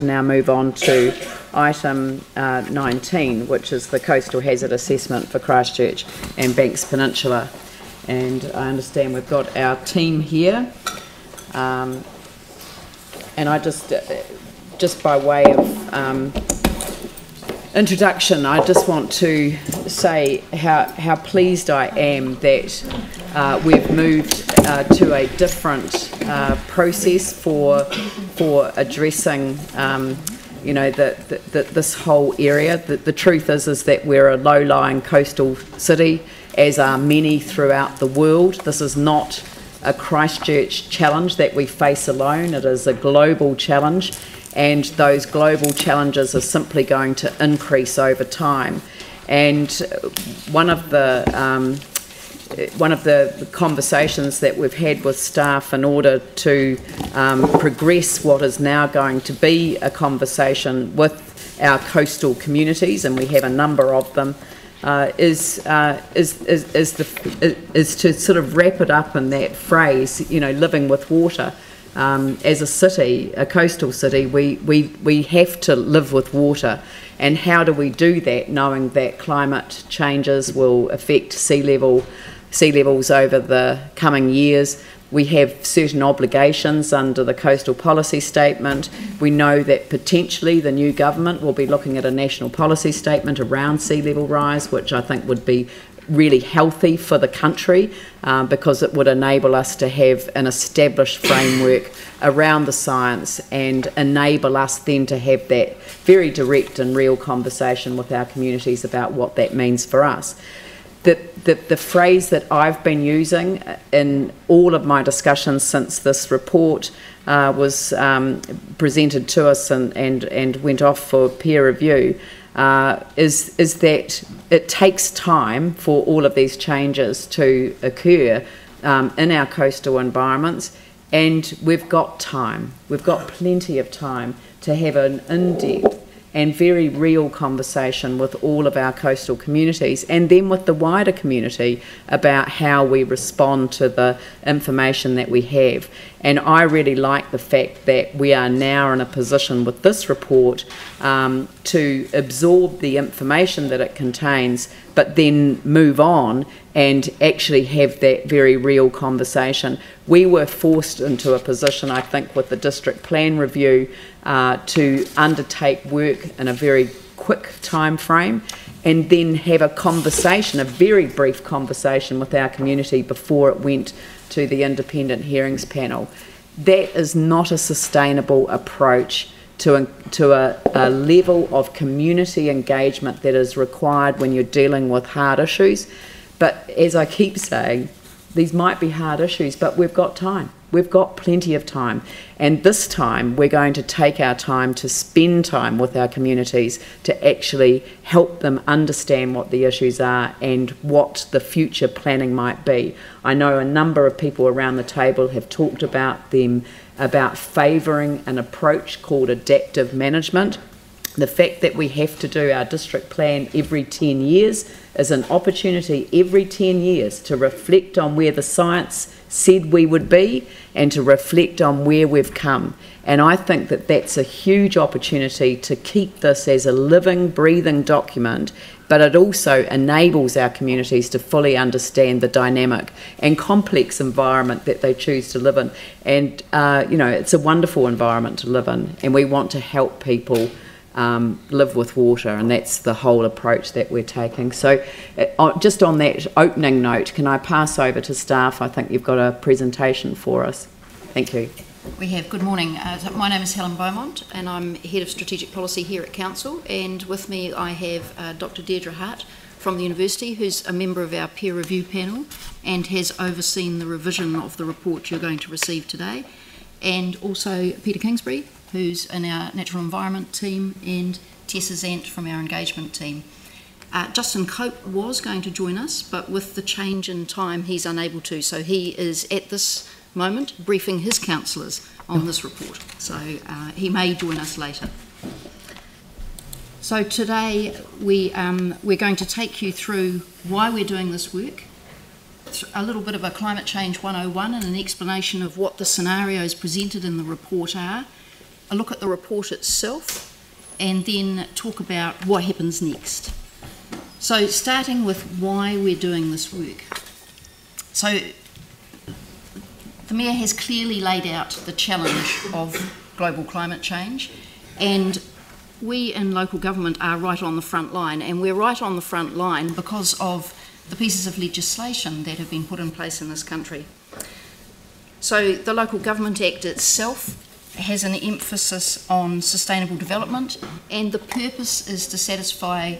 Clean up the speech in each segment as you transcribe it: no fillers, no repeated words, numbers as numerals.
Now move on to item 19, which is the coastal hazard assessment for Christchurch and Banks Peninsula. And I understand we've got our team here. And I just by way of introduction, I just want to say how pleased I am that we've moved to a different process for addressing this whole area. The truth is that we're a low-lying coastal city, as are many throughout the world. This is not a Christchurch challenge that we face alone. It is a global challenge, and those global challenges are simply going to increase over time. And one of the conversations that we've had with staff in order to progress what is now going to be a conversation with our coastal communities, and we have a number of them, is to sort of wrap it up in that phrase, living with water. As a city, a coastal city, we have to live with water. And how do we do that, knowing that climate changes will affect sea levels over the coming years? We have certain obligations under the coastal policy statement. We know that potentially the new government will be looking at a national policy statement around sea level rise, which I think would be really healthy for the country, because it would enable us to have an established framework around the science and enable us then to have that very direct and real conversation with our communities about what that means for us. The phrase that I've been using in all of my discussions since this report was presented to us and went off for peer review is that it takes time for all of these changes to occur in our coastal environments, and we've got time. We've got plenty of time to have an in-depth and very real conversation with all of our coastal communities, and then with the wider community about how we respond to the information that we have. And I really like the fact that we are now in a position with this report to absorb the information that it contains, but then move on and actually have that very real conversation. We were forced into a position, I think, with the district plan review to undertake work in a very quick time frame and then have a conversation, a very brief conversation with our community before it went to the independent hearings panel. That is not a sustainable approach to a level of community engagement that is required when you're dealing with hard issues. But as I keep saying, these might be hard issues, but we've got time. We've got plenty of time. And this time, we're going to take our time to spend time with our communities to actually help them understand what the issues are and what the future planning might be. I know a number of people around the table have talked about favouring an approach called adaptive management. The fact that we have to do our district plan every 10 years is an opportunity every 10 years to reflect on where the science said we would be and to reflect on where we've come. And I think that that's a huge opportunity to keep this as a living, breathing document, but it also enables our communities to fully understand the dynamic and complex environment that they choose to live in. And, it's a wonderful environment to live in, and we want to help people live with water, and that's the whole approach that we're taking. So just on that opening note, can I pass over to staff? I think you've got a presentation for us. Thank you. We have. Good morning. My name is Helen Beaumont and I'm Head of Strategic Policy here at Council, and with me I have Dr. Deirdre Hart from the University, who's a member of our peer review panel and has overseen the revision of the report you're going to receive today, and also Peter Kingsbury, who's in our Natural Environment team, and Tessa Zant from our Engagement team. Justin Cope was going to join us, but with the change in time he's unable to, so he is at this moment briefing his councillors on this report, so he may join us later. So today we're going to take you through why we're doing this work, a little bit of a Climate Change 101 and an explanation of what the scenarios presented in the report are, a look at the report itself, and then talk about what happens next. So starting with why we're doing this work. So the Mayor has clearly laid out the challenge of global climate change, and we in local government are right on the front line, and we're right on the front line because of the pieces of legislation that have been put in place in this country. So the Local Government Act itself has an emphasis on sustainable development, and the purpose is to satisfy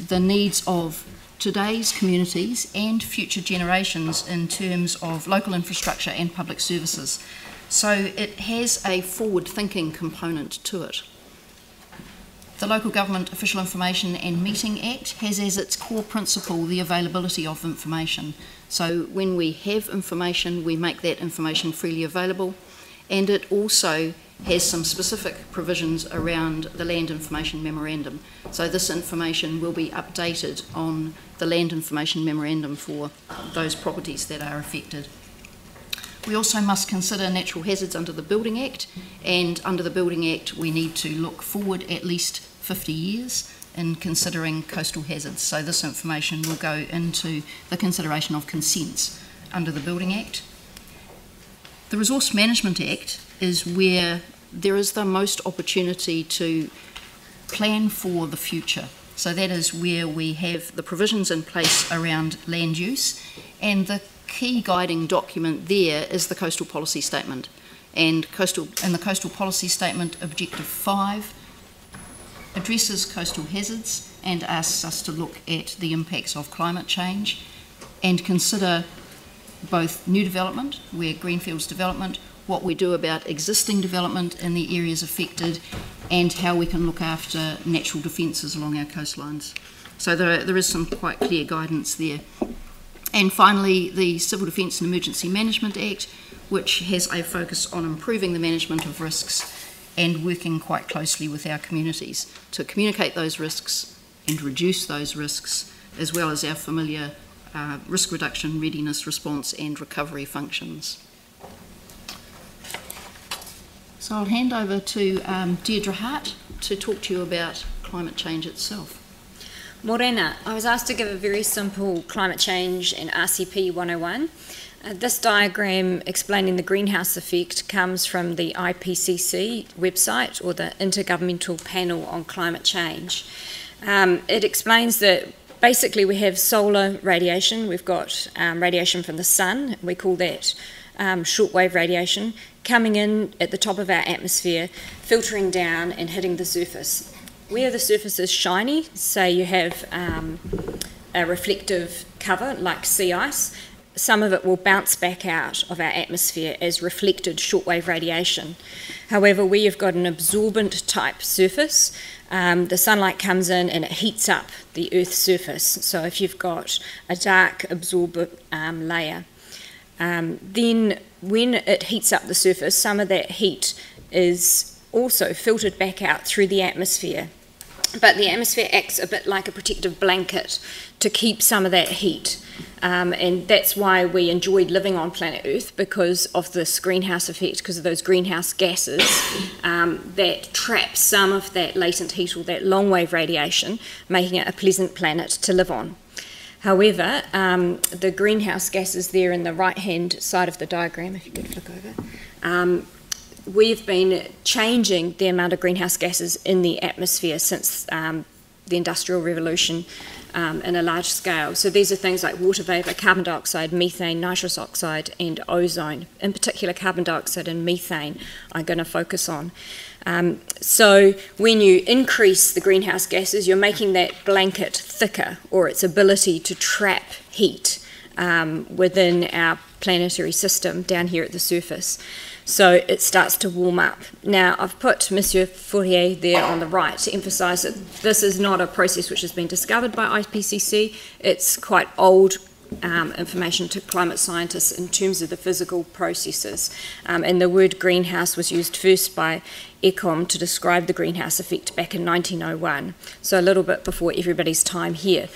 the needs of today's communities and future generations in terms of local infrastructure and public services. So it has a forward-thinking component to it. The Local Government Official Information and Meeting Act has as its core principle the availability of information. So when we have information, we make that information freely available, and it also has some specific provisions around the Land Information Memorandum. So this information will be updated on the Land Information Memorandum for those properties that are affected. We also must consider natural hazards under the Building Act, and under the Building Act we need to look forward at least 50 years in considering coastal hazards. So this information will go into the consideration of consents under the Building Act. The Resource Management Act is where there is the most opportunity to plan for the future. So that is where we have the provisions in place around land use, and the key guiding document there is the Coastal Policy Statement. And the Coastal Policy Statement, Objective 5, addresses coastal hazards and asks us to look at the impacts of climate change and consider both new development, where greenfields development, what we do about existing development in the areas affected, and how we can look after natural defences along our coastlines. So there is some quite clear guidance there. And finally, the Civil Defence and Emergency Management Act, which has a focus on improving the management of risks and working quite closely with our communities to communicate those risks and reduce those risks, as well as our familiar risk reduction, readiness, response and recovery functions. So I'll hand over to Deirdre Hart to talk to you about climate change itself. Morena, I was asked to give a very simple climate change and RCP 101. This diagram explaining the greenhouse effect comes from the IPCC website, or the Intergovernmental Panel on Climate Change. It explains that basically we have solar radiation, we've got radiation from the sun, we call that shortwave radiation, coming in at the top of our atmosphere, filtering down and hitting the surface. Where the surface is shiny, say you have a reflective cover like sea ice, some of it will bounce back out of our atmosphere as reflected shortwave radiation. However, where you've got an absorbent type surface, the sunlight comes in and it heats up the Earth's surface. So if you've got a dark absorbent layer, then when it heats up the surface, some of that heat is also filtered back out through the atmosphere. But the atmosphere acts a bit like a protective blanket to keep some of that heat. And that's why we enjoyed living on planet Earth, because of this greenhouse effect, because of those greenhouse gases that trap some of that latent heat or that long wave radiation, making it a pleasant planet to live on. However, the greenhouse gases there in the right-hand side of the diagram, if you could flick over, we've been changing the amount of greenhouse gases in the atmosphere since the Industrial Revolution in a large scale. So these are things like water vapour, carbon dioxide, methane, nitrous oxide and ozone. In particular, carbon dioxide and methane I'm going to focus on. So when you increase the greenhouse gases, you're making that blanket thicker, or its ability to trap heat within our planetary system down here at the surface. So it starts to warm up. Now, I've put Monsieur Fourier there on the right to emphasise that this is not a process which has been discovered by IPCC. It's quite old information to climate scientists in terms of the physical processes. And the word greenhouse was used first by Ekholm to describe the greenhouse effect back in 1901, so a little bit before everybody's time here.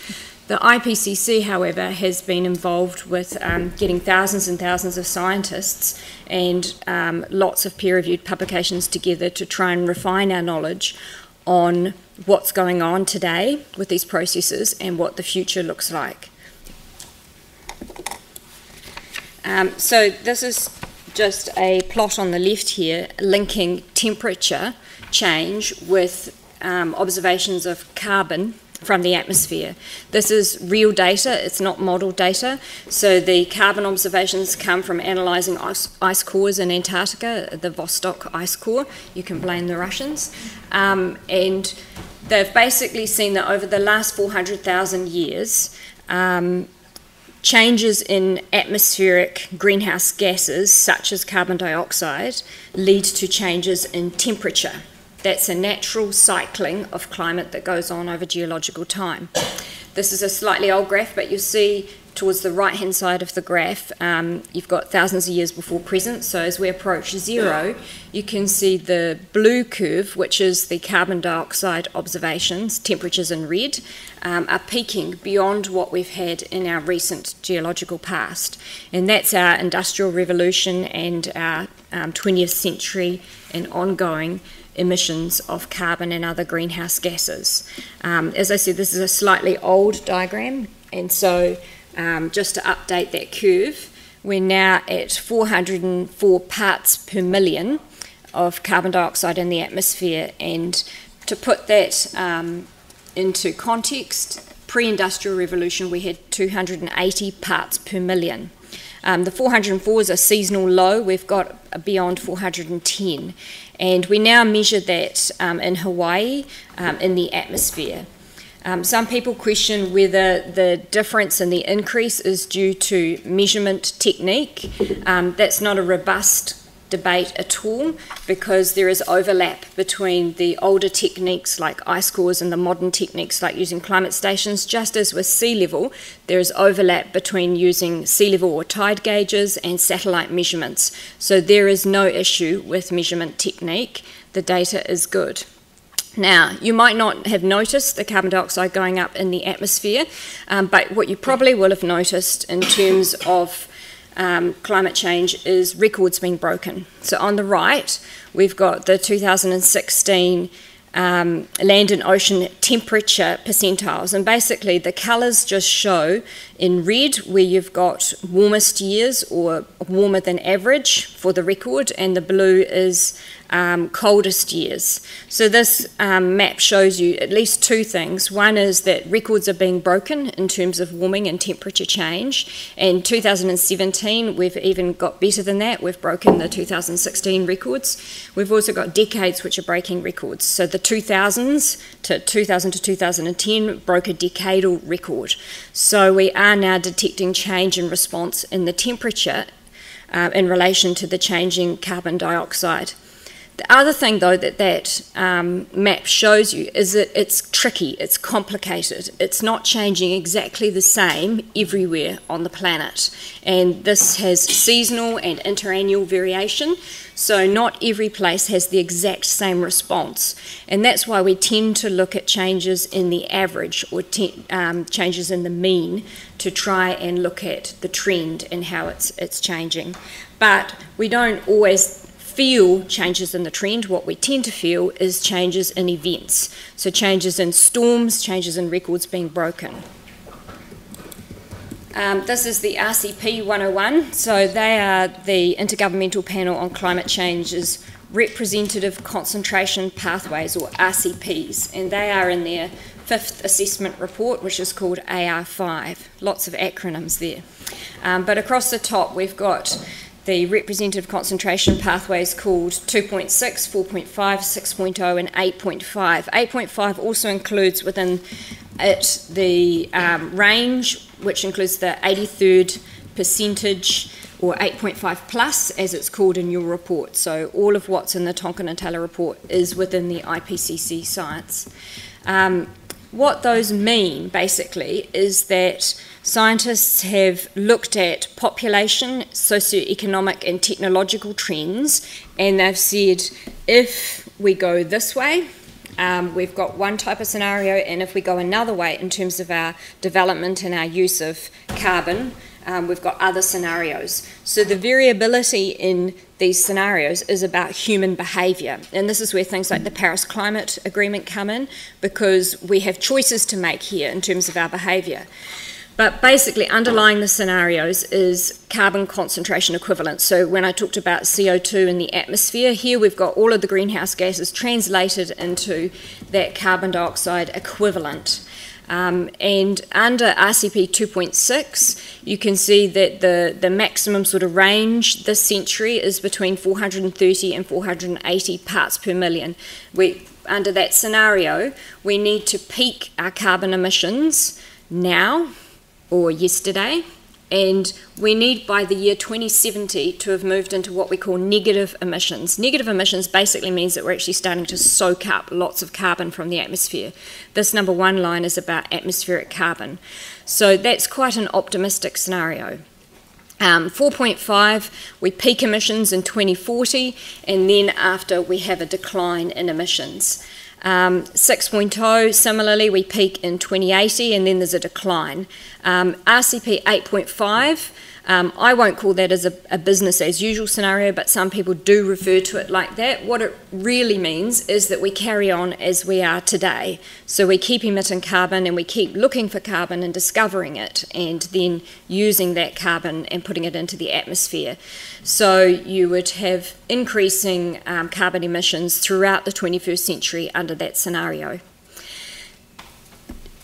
The IPCC, however, has been involved with getting thousands and thousands of scientists and lots of peer-reviewed publications together to try and refine our knowledge on what's going on today with these processes and what the future looks like. So this is just a plot on the left here linking temperature change with observations of carbon from the atmosphere. This is real data, it's not model data. So the carbon observations come from analysing ice cores in Antarctica, the Vostok ice core. You can blame the Russians. And they've basically seen that over the last 400,000 years, changes in atmospheric greenhouse gases, such as carbon dioxide, lead to changes in temperature. That's a natural cycling of climate that goes on over geological time. This is a slightly old graph, but you'll see towards the right-hand side of the graph, you've got thousands of years before present. So as we approach zero, you can see the blue curve, which is the carbon dioxide observations, temperatures in red, are peaking beyond what we've had in our recent geological past. And that's our industrial revolution and our 20th century and ongoing emissions of carbon and other greenhouse gases. As I said, this is a slightly old diagram, and so just to update that curve, we're now at 404 parts per million of carbon dioxide in the atmosphere, and to put that into context, pre-industrial revolution we had 280 parts per million. The 404 is a seasonal low. We've got beyond 410. And we now measure that in Hawaii in the atmosphere. Some people question whether the difference in the increase is due to measurement technique. That's not a robust debate at all, because there is overlap between the older techniques like ice cores and the modern techniques like using climate stations. Just as with sea level, there is overlap between using sea level or tide gauges and satellite measurements. So there is no issue with measurement technique. The data is good. Now, you might not have noticed the carbon dioxide going up in the atmosphere, but what you probably will have noticed in terms of climate change is records being broken. So on the right, we've got the 2016 land and ocean temperature percentiles, and basically the colours just show in red where you've got warmest years or warmer than average for the record, and the blue is coldest years. So this map shows you at least two things. One is that records are being broken in terms of warming and temperature change. In 2017, we've even got better than that. We've broken the 2016 records. We've also got decades which are breaking records. So the 2000s to 2000 to 2010 broke a decadal record. So we are now detecting change in response in the temperature in relation to the changing carbon dioxide. The other thing, though, that map shows you is that it's tricky, it's complicated. It's not changing exactly the same everywhere on the planet. And this has seasonal and interannual variation, so not every place has the exact same response. And that's why we tend to look at changes in the average or changes in the mean to try and look at the trend and how it's changing. But we don't always feel changes in the trend. What we tend to feel is changes in events. So changes in storms, changes in records being broken. This is the RCP 101. So they are the Intergovernmental Panel on Climate Change's Representative Concentration Pathways, or RCPs, and they are in their 5th assessment report, which is called AR5. Lots of acronyms there. But across the top we've got the representative concentration pathways called 2.6, 4.5, 6.0 and 8.5. 8.5 also includes within it the range, which includes the 83rd percentage, or 8.5 plus, as it's called in your report. So all of what's in the Tonkin and Taylor report is within the IPCC science. what those mean, basically, is that scientists have looked at population, socioeconomic and technological trends, and they've said, if we go this way, we've got one type of scenario, and if we go another way in terms of our development and our use of carbon, we've got other scenarios. So the variability in these scenarios is about human behaviour, and this is where things like the Paris Climate Agreement come in, because we have choices to make here in terms of our behaviour. But basically underlying the scenarios is carbon concentration equivalence. So when I talked about CO2 in the atmosphere, here we've got all of the greenhouse gases translated into that carbon dioxide equivalent. And under RCP 2.6, you can see that the maximum sort of range this century is between 430 and 480 parts per million. Under that scenario, we need to peak our carbon emissions now or yesterday, and we need by the year 2070 to have moved into what we call negative emissions. Negative emissions basically means that we're actually starting to soak up lots of carbon from the atmosphere. This number one line is about atmospheric carbon. So that's quite an optimistic scenario. 4.5, we peak emissions in 2040, and then after we have a decline in emissions. 6.0, similarly, we peak in 2080 and then there's a decline. RCP 8.5, I won't call that as a business as usual scenario, but some people do refer to it like that. What it really means is that we carry on as we are today. So we keep emitting carbon and we keep looking for carbon and discovering it and then using that carbon and putting it into the atmosphere. So you would have increasing carbon emissions throughout the 21st century under that scenario.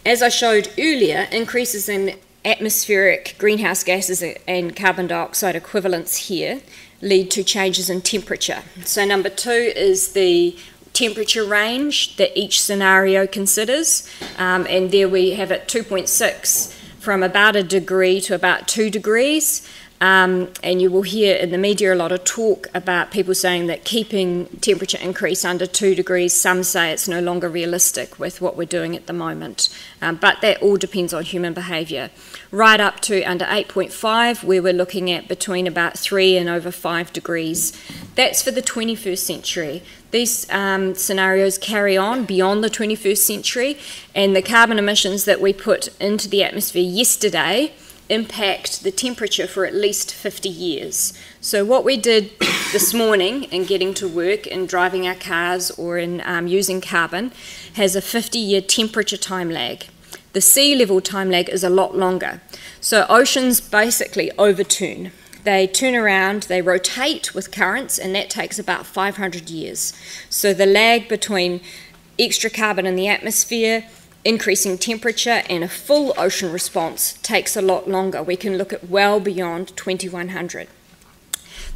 As I showed earlier, increases in atmospheric greenhouse gases and carbon dioxide equivalents here lead to changes in temperature. So number 2 is the temperature range that each scenario considers, and there we have it 2.6 from about 1 degree to about 2 degrees. And you will hear in the media a lot of talk about people saying that keeping temperature increase under 2 degrees, some say it's no longer realistic with what we're doing at the moment. But that all depends on human behaviour. Right up to under 8.5, where we're looking at between about 3 and over 5 degrees. That's for the 21st century. These scenarios carry on beyond the 21st century, and the carbon emissions that we put into the atmosphere yesterday impact the temperature for at least 50 years. So what we did this morning in getting to work and driving our cars or in using carbon has a 50-year temperature time lag. The sea level time lag is a lot longer. So oceans basically overturn. They turn around, they rotate with currents, and that takes about 500 years. So the lag between extra carbon in the atmosphere, increasing temperature, and a full ocean response takes a lot longer. We can look at well beyond 2100.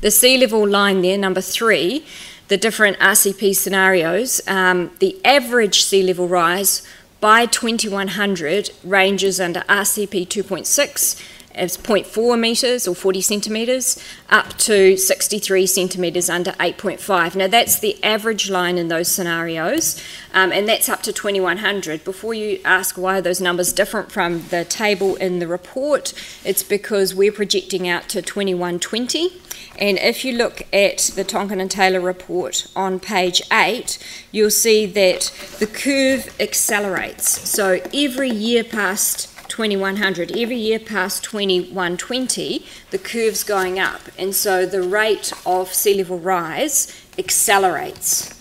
The sea level line there, number 3, the different RCP scenarios, the average sea level rise by 2100 ranges under RCP 2.6 as 0.4 metres or 40 centimetres up to 63 centimetres under 8.5. Now that's the average line in those scenarios, and that's up to 2100. Before you ask why are those numbers different from the table in the report, it's because we're projecting out to 2120. And if you look at the Tonkin and Taylor report on page 8, you'll see that the curve accelerates. So every year past 2100, every year past 2120, the curve's going up, and so the rate of sea level rise accelerates.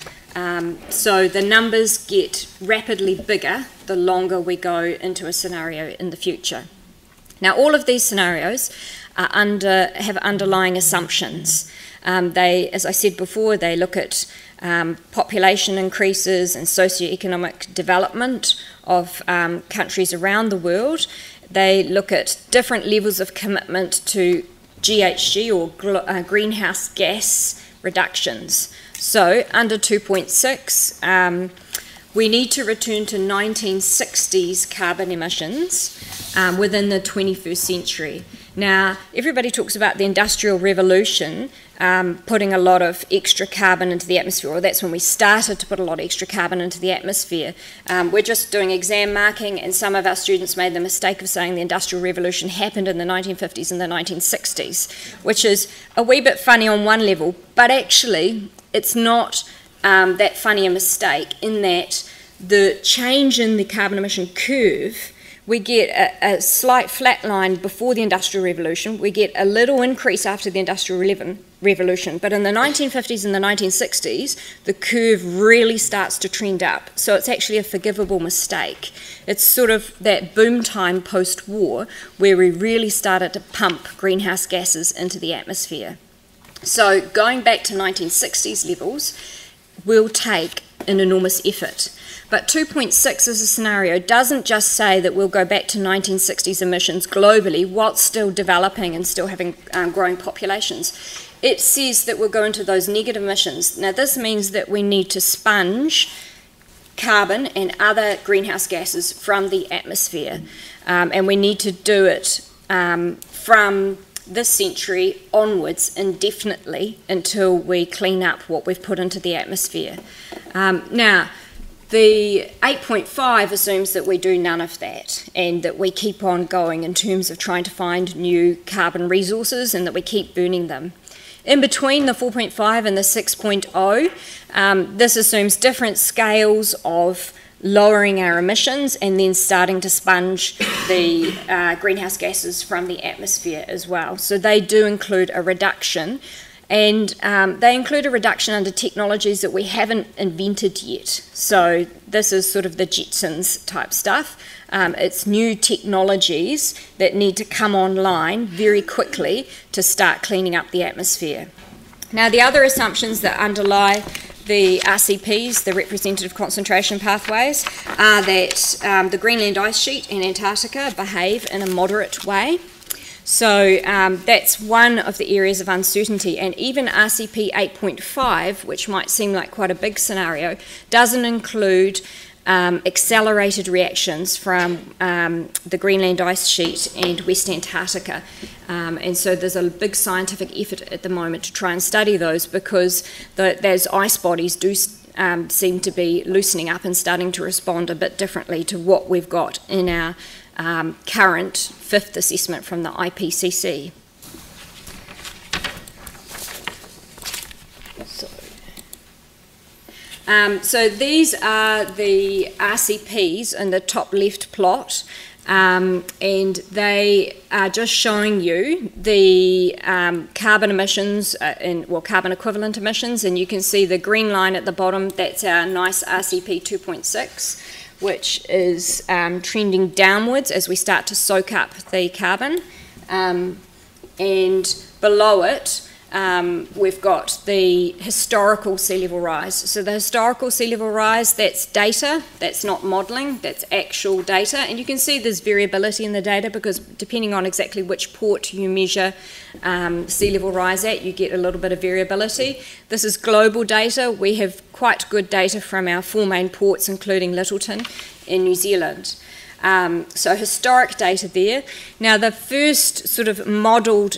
So the numbers get rapidly bigger the longer we go into a scenario in the future. Now all of these scenarios are have underlying assumptions. They, as I said before, they look at population increases and socioeconomic development of countries around the world. They look at different levels of commitment to GHG or greenhouse gas reductions. So under 2.6, we need to return to 1960s carbon emissions within the 21st century. Now, everybody talks about the Industrial Revolution putting a lot of extra carbon into the atmosphere, or that's when we started to put a lot of extra carbon into the atmosphere. We're just doing exam marking, and some of our students made the mistake of saying the Industrial Revolution happened in the 1950s and the 1960s, which is a wee bit funny on one level, but actually it's not that funny a mistake, in that the change in the carbon emission curve, we get a slight flat line before the Industrial Revolution, we get a little increase after the Industrial Revolution, but in the 1950s and the 1960s, the curve really starts to trend up. So it's actually a forgivable mistake. It's sort of that boom time post-war where we really started to pump greenhouse gases into the atmosphere. So going back to 1960s levels will take an enormous effort. But 2.6 as a scenario doesn't just say that we'll go back to 1960s emissions globally whilst still developing and still having growing populations. It says that we'll go into those negative emissions. Now this means that we need to sponge carbon and other greenhouse gases from the atmosphere, and we need to do it from this century onwards indefinitely until we clean up what we've put into the atmosphere. Now, the 8.5 assumes that we do none of that and that we keep on going in terms of trying to find new carbon resources and that we keep burning them. In between the 4.5 and the 6.0, this assumes different scales of lowering our emissions and then starting to sponge the greenhouse gases from the atmosphere as well. So they do include a reduction, and they include a reduction under technologies that we haven't invented yet. So this is sort of the Jetsons type stuff. It's new technologies that need to come online very quickly to start cleaning up the atmosphere. Now, the other assumptions that underlie the RCPs, the representative concentration pathways, are that the Greenland ice sheet and Antarctica behave in a moderate way. So that's one of the areas of uncertainty, and even RCP 8.5, which might seem like quite a big scenario, doesn't include accelerated reactions from the Greenland ice sheet and West Antarctica. And so there's a big scientific effort at the moment to try and study those, because those ice bodies do seem to be loosening up and starting to respond a bit differently to what we've got in our current fifth assessment from the IPCC. So these are the RCPs in the top left plot, and they are just showing you the carbon emissions, carbon equivalent emissions, and you can see the green line at the bottom, that's our nice RCP 2.6, which is trending downwards as we start to soak up the carbon, and below it we've got the historical sea level rise. So the historical sea level rise, that's data, that's not modelling, that's actual data, and you can see there's variability in the data because depending on exactly which port you measure sea level rise at, you get a little bit of variability. This is global data. We have quite good data from our 4 main ports, including Lyttelton in New Zealand. So historic data there. Now the first sort of modelled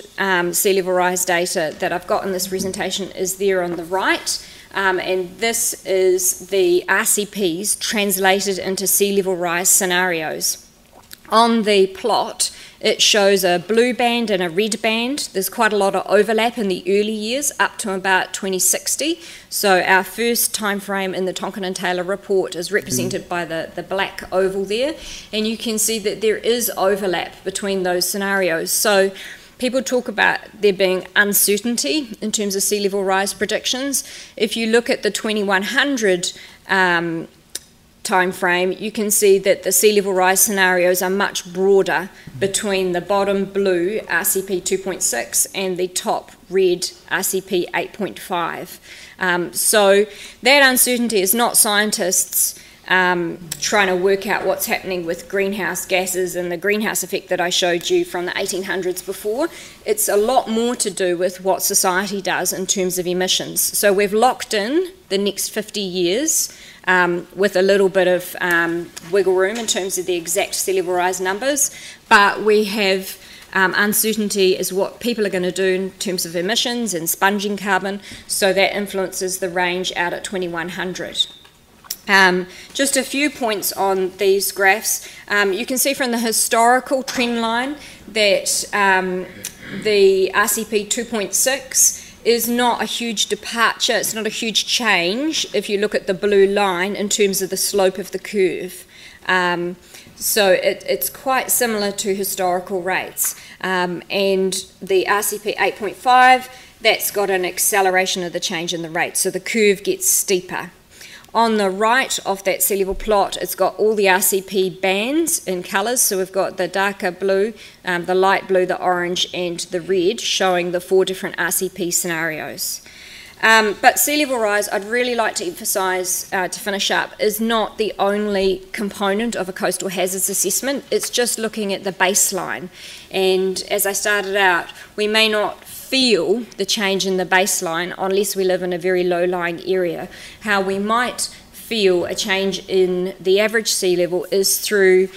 sea level rise data that I've got in this presentation is there on the right, and this is the RCPs translated into sea level rise scenarios. On the plot it shows a blue band and a red band. There's quite a lot of overlap in the early years up to about 2060. So our first time frame in the Tonkin and Taylor report is represented by the black oval there, and you can see that there is overlap between those scenarios. So people talk about there being uncertainty in terms of sea level rise predictions. If you look at the 2100 time frame, you can see that the sea level rise scenarios are much broader between the bottom blue RCP 2.6 and the top red RCP 8.5. So that uncertainty is not scientists trying to work out what's happening with greenhouse gases and the greenhouse effect that I showed you from the 1800s before. It's a lot more to do with what society does in terms of emissions. So we've locked in the next 50 years with a little bit of wiggle room in terms of the exact sea level rise numbers, but we have Uncertainty is what people are going to do in terms of emissions and sponging carbon, so that influences the range out at 2100. Just a few points on these graphs. You can see from the historical trend line that the RCP 2.6 is not a huge departure, it's not a huge change if you look at the blue line in terms of the slope of the curve. So it's quite similar to historical rates. And the RCP 8.5, that's got an acceleration of the change in the rate, so the curve gets steeper. On the right of that sea level plot, it's got all the RCP bands in colours. So we've got the darker blue, the light blue, the orange and the red, showing the 4 different RCP scenarios. But sea level rise, I'd really like to emphasise, to finish up, is not the only component of a coastal hazards assessment. It's just looking at the baseline. And as I started out, we may not feel the change in the baseline unless we live in a very low-lying area. How we might feel a change in the average sea level is through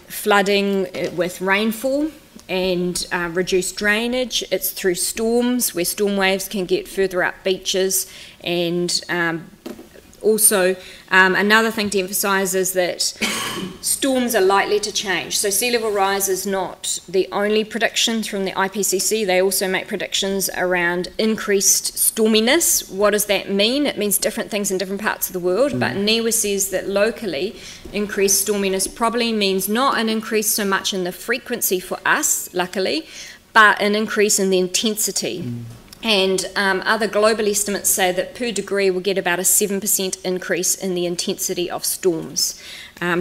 flooding with rainfall and reduced drainage. It's through storms, where storm waves can get further up beaches, and also another thing to emphasise is that storms are likely to change. So sea level rise is not the only prediction from the IPCC. They also make predictions around increased storminess. What does that mean? It means different things in different parts of the world, but NIWA says that locally increased storminess probably means not an increase so much in the frequency for us, luckily, but an increase in the intensity. And other global estimates say that per degree we'll get about a 7% increase in the intensity of storms.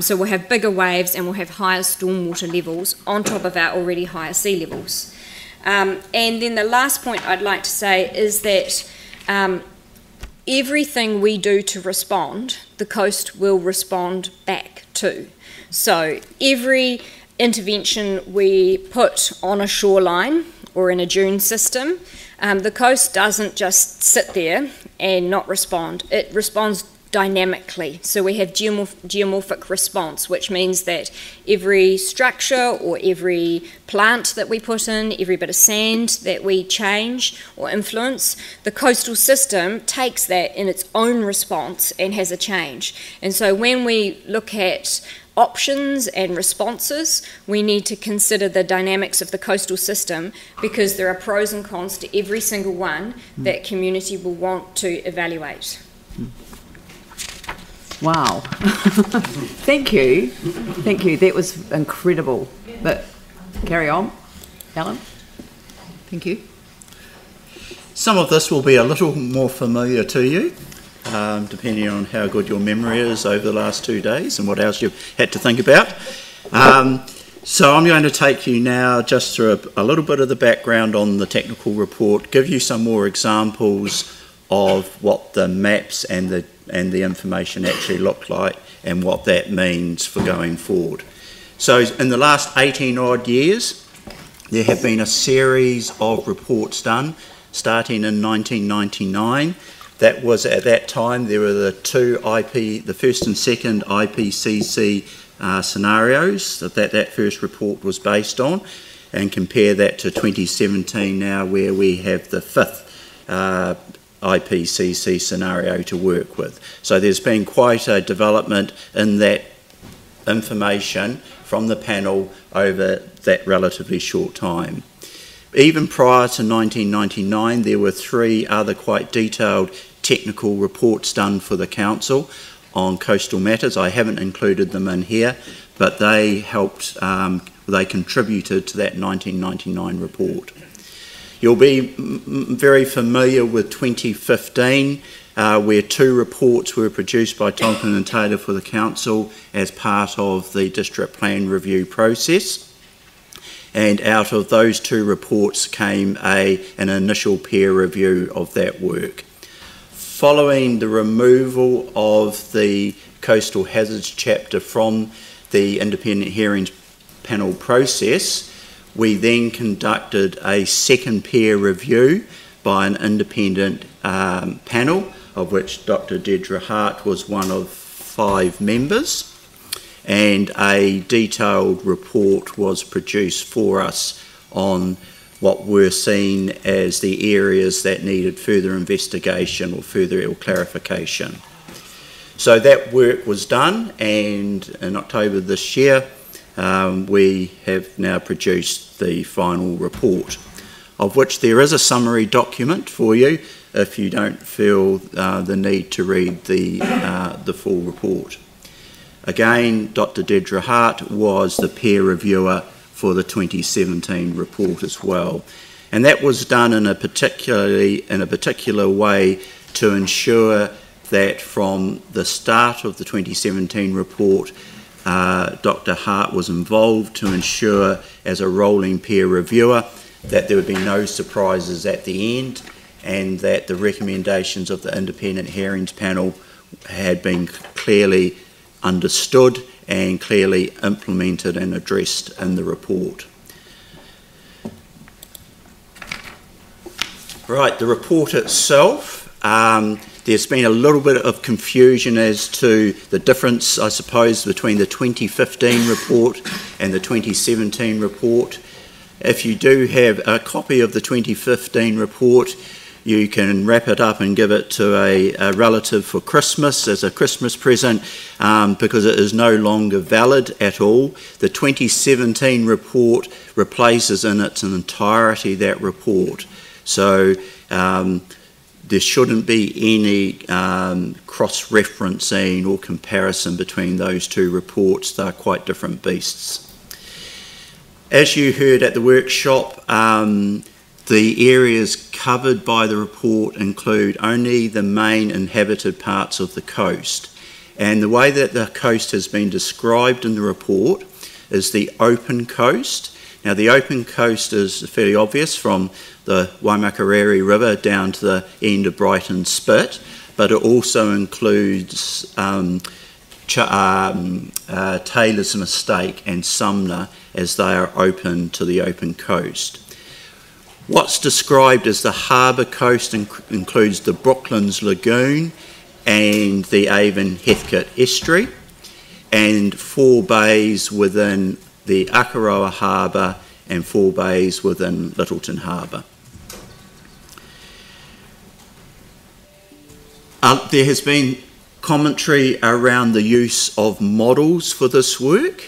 So we'll have bigger waves and we'll have higher stormwater levels on top of our already higher sea levels. And then the last point I'd like to say is that everything we do to respond, the coast will respond back to. So every intervention we put on a shoreline or in a dune system, the coast doesn't just sit there and not respond. It responds dynamically. So we have geomorphic response, which means that every structure or every plant that we put in, every bit of sand that we change or influence, the coastal system takes that in its own response and has a change. And so when we look at options and responses, we need to consider the dynamics of the coastal system, because there are pros and cons to every single one that community will want to evaluate. Wow. Thank you. Thank you. That was incredible. But carry on, Helen. Thank you. Some of this will be a little more familiar to you, depending on how good your memory is over the last 2 days and what else you've had to think about. So I'm going to take you now just through a little bit of the background on the technical report, give you some more examples of what the maps and the information actually look like and what that means for going forward. So in the last 18 odd years, there have been a series of reports done, starting in 1999. That was, at that time, there were the first and second IPCC scenarios that first report was based on, and compare that to 2017 now, where we have the fifth IPCC scenario to work with. So there's been quite a development in that information from the panel over that relatively short time. Even prior to 1999, there were 3 other quite detailed technical reports done for the council on coastal matters. I haven't included them in here, but they helped, they contributed to that 1999 report. You'll be very familiar with 2015, where 2 reports were produced by Tonkin and Taylor for the council as part of the district plan review process. And out of those 2 reports came an initial peer review of that work. Following the removal of the coastal hazards chapter from the independent hearings panel process, we then conducted a second peer review by an independent panel, of which Dr. Deirdre Hart was one of 5 members, and a detailed report was produced for us on what were seen as the areas that needed further investigation or further clarification. So that work was done, and in October this year we have now produced the final report, of which there is a summary document for you if you don't feel the need to read the full report. Again, Dr. Deirdre Hart was the peer reviewer for the 2017 report as well. And that was done in a particular way to ensure that from the start of the 2017 report, Dr. Hart was involved to ensure, as a rolling peer reviewer, that there would be no surprises at the end, and that the recommendations of the Independent Hearings Panel had been clearly understood and clearly implemented and addressed in the report. Right, the report itself, there's been a little bit of confusion as to the difference, I suppose, between the 2015 report and the 2017 report. If you do have a copy of the 2015 report, you can wrap it up and give it to a relative for Christmas as a Christmas present, because it is no longer valid at all. The 2017 report replaces in its entirety that report. So there shouldn't be any cross-referencing or comparison between those two reports. They're quite different beasts. As you heard at the workshop, the areas covered by the report include only the main inhabited parts of the coast. And the way that the coast has been described in the report is the open coast. Now, the open coast is fairly obvious from the Waimakariri River down to the end of Brighton Spit, but it also includes Taylor's Mistake and Sumner, as they are open to the open coast. What's described as the harbour coast includes the Brooklands Lagoon and the Avon Heathcote Estuary, and 4 bays within the Akaroa Harbour and 4 bays within Lyttelton Harbour. There has been commentary around the use of models for this work,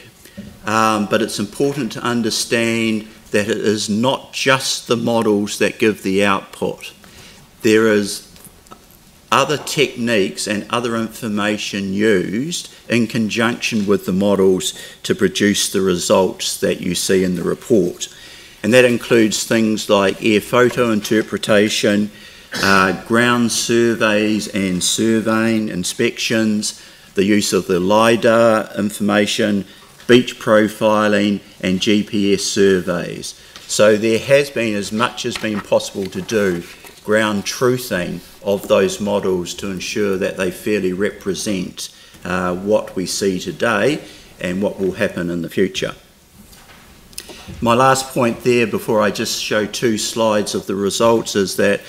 but it's important to understand that it is not just the models that give the output. There is other techniques and other information used in conjunction with the models to produce the results that you see in the report. And that includes things like air photo interpretation, ground surveys and surveying inspections, the use of the LiDAR information, beach profiling and GPS surveys. So there has been, as much as been possible to do, ground truthing of those models to ensure that they fairly represent what we see today and what will happen in the future. My last point there, before I just show 2 slides of the results, is that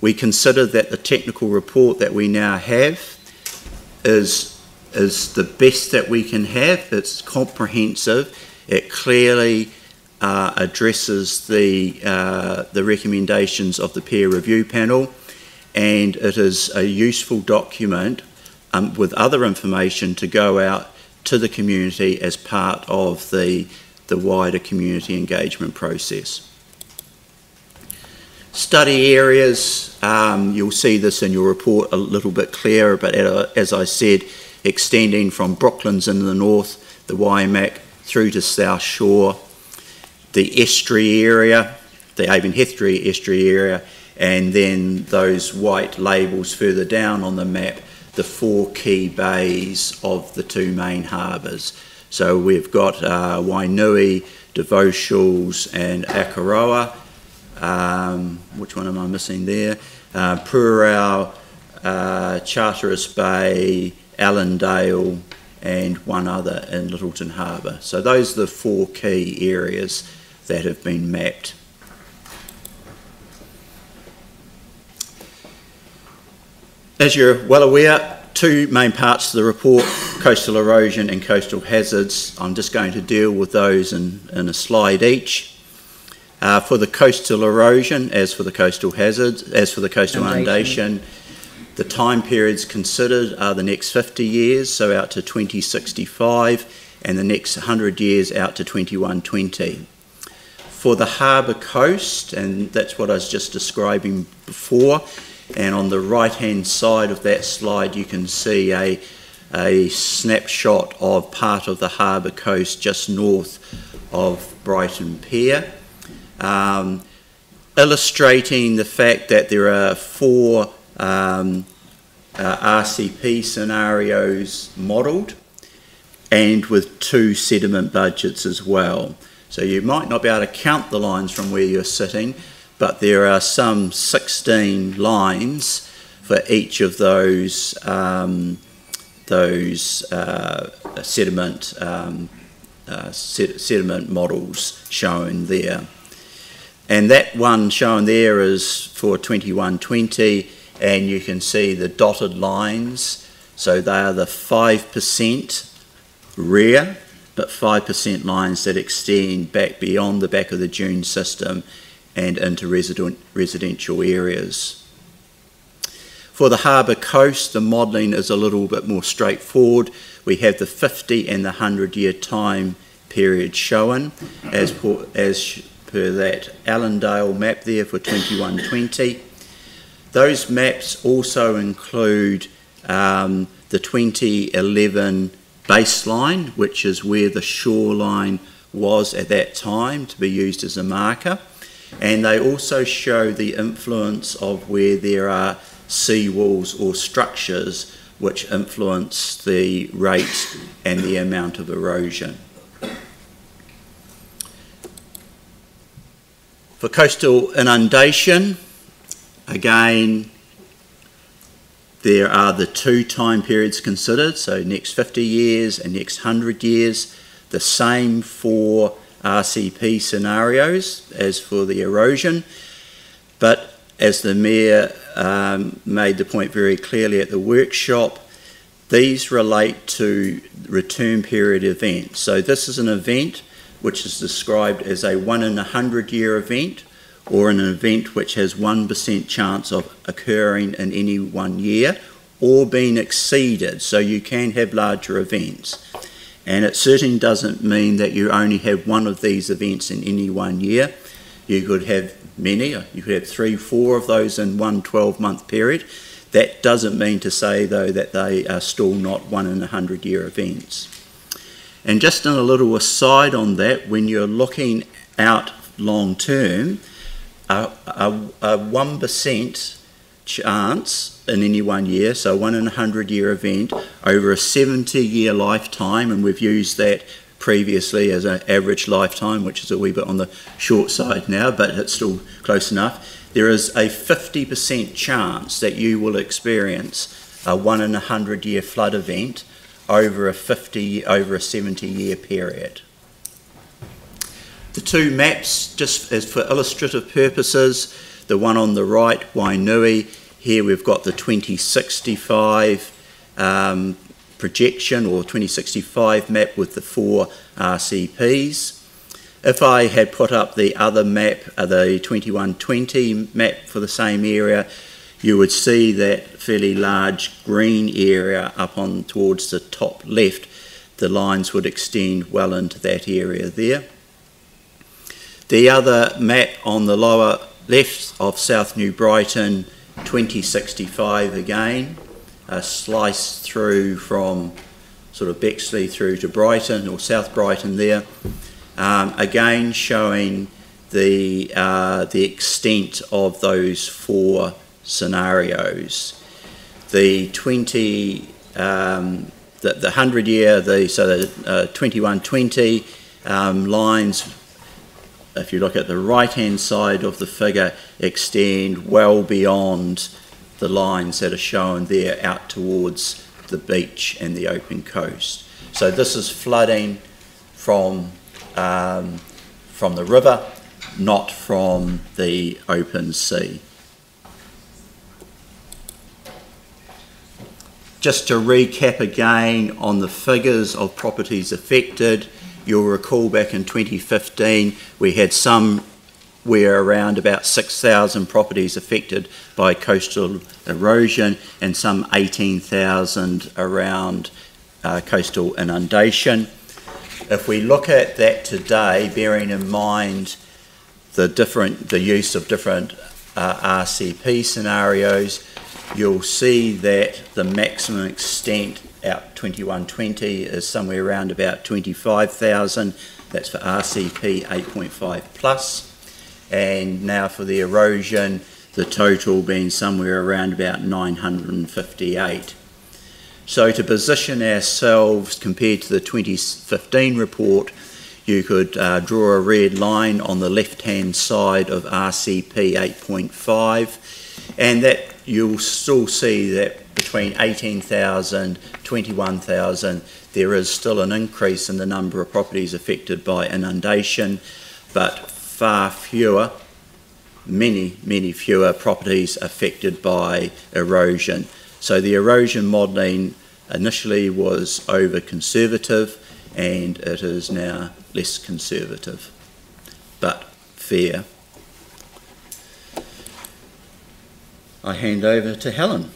we consider that the technical report that we now have is the best that we can have. It's comprehensive. It clearly addresses the recommendations of the peer review panel, and it is a useful document with other information to go out to the community as part of the wider community engagement process. Study areas, you'll see this in your report a little bit clearer, but as I said, extending from Brooklands in the north, the Waimak through to South Shore, the estuary area, the Avon Heathcote estuary area, and then those white labels further down on the map, the 4 key bays of the 2 main harbours. So we've got Wainui, Devotials and Akaroa. Which one am I missing there? Purau, Charteris Bay, Allendale and one other in Lyttelton Harbour. So those are the 4 key areas that have been mapped. As you're well aware, 2 main parts to the report, coastal erosion and coastal hazards. I'm just going to deal with those in a slide each. For the coastal erosion, as for the coastal hazards, as for the coastal inundation, the time periods considered are the next 50 years, so out to 2065, and the next 100 years out to 2120. For the harbour coast, and that's what I was just describing before, and on the right-hand side of that slide you can see a snapshot of part of the harbour coast just north of Brighton Pier, illustrating the fact that there are 4 RCP scenarios modelled, and with 2 sediment budgets as well. So you might not be able to count the lines from where you're sitting, but there are some 16 lines for each of those sediment models shown there. And that one shown there is for 2120, and you can see the dotted lines. So they are the 5% rare, but 5% lines that extend back beyond the back of the dune system and into residential areas. For the harbour coast, the modelling is a little bit more straightforward. We have the 50 and the 100-year time period shown as per that Allendale map there for 2120. Those maps also include the 2011 baseline, which is where the shoreline was at that time to be used as a marker, and they also show the influence of where there are seawalls or structures which influence the rate and the amount of erosion. For coastal inundation, again, there are the 2 time periods considered, so next 50 years and next 100 years, the same for RCP scenarios as for the erosion, but as the Mayor made the point very clearly at the workshop, these relate to return period events. So this is an event which is described as a 1 in 100 year event, or an event which has 1% chance of occurring in any one year or being exceeded. So you can have larger events. And it certainly doesn't mean that you only have one of these events in any one year. You could have many, you could have 3, 4 of those in one 12-month period. That doesn't mean to say, though, that they are still not 1 in 100 year events. And just in a little aside on that, when you're looking out long term, a 1% chance in any one year, so 1 in 100 year event over a 70-year lifetime, and we've used that previously as an average lifetime, which is a wee bit on the short side now, but it's still close enough. There is a 50% chance that you will experience a 1 in 100 year flood event over a 70-year period. The 2 maps, just as for illustrative purposes, the one on the right, Wainui, here we've got the 2065 projection, or 2065 map with the 4 RCPs. If I had put up the other map, the 2120 map for the same area, you would see that fairly large green area up on towards the top left. The lines would extend well into that area there. The other map on the lower left of South New Brighton, 2065 again, a slice through from sort of Bexley through to Brighton, or South Brighton there, again showing the extent of those 4 scenarios. The 100 year, the 2120 lines, if you look at the right hand side of the figure, extend well beyond the lines that are shown there out towards the beach and the open coast. So this is flooding from the river, not from the open sea. Just to recap again on the figures of properties affected, you'll recall back in 2015 we had some somewhere around about 6,000 properties affected by coastal erosion and some 18,000 around coastal inundation. If we look at that today, bearing in mind the use of different RCP scenarios, you'll see that the maximum extent out 2120 is somewhere around about 25,000. That's for RCP 8.5 plus. And now for the erosion, the total being somewhere around about 958. So to position ourselves compared to the 2015 report, you could draw a red line on the left-hand side of RCP 8.5, and that you'll still see that between 18,000, 21,000, there is still an increase in the number of properties affected by inundation, but far fewer, many fewer properties affected by erosion. So the erosion modelling initially was over-conservative, and it is now less conservative, but fair. I hand over to Helen.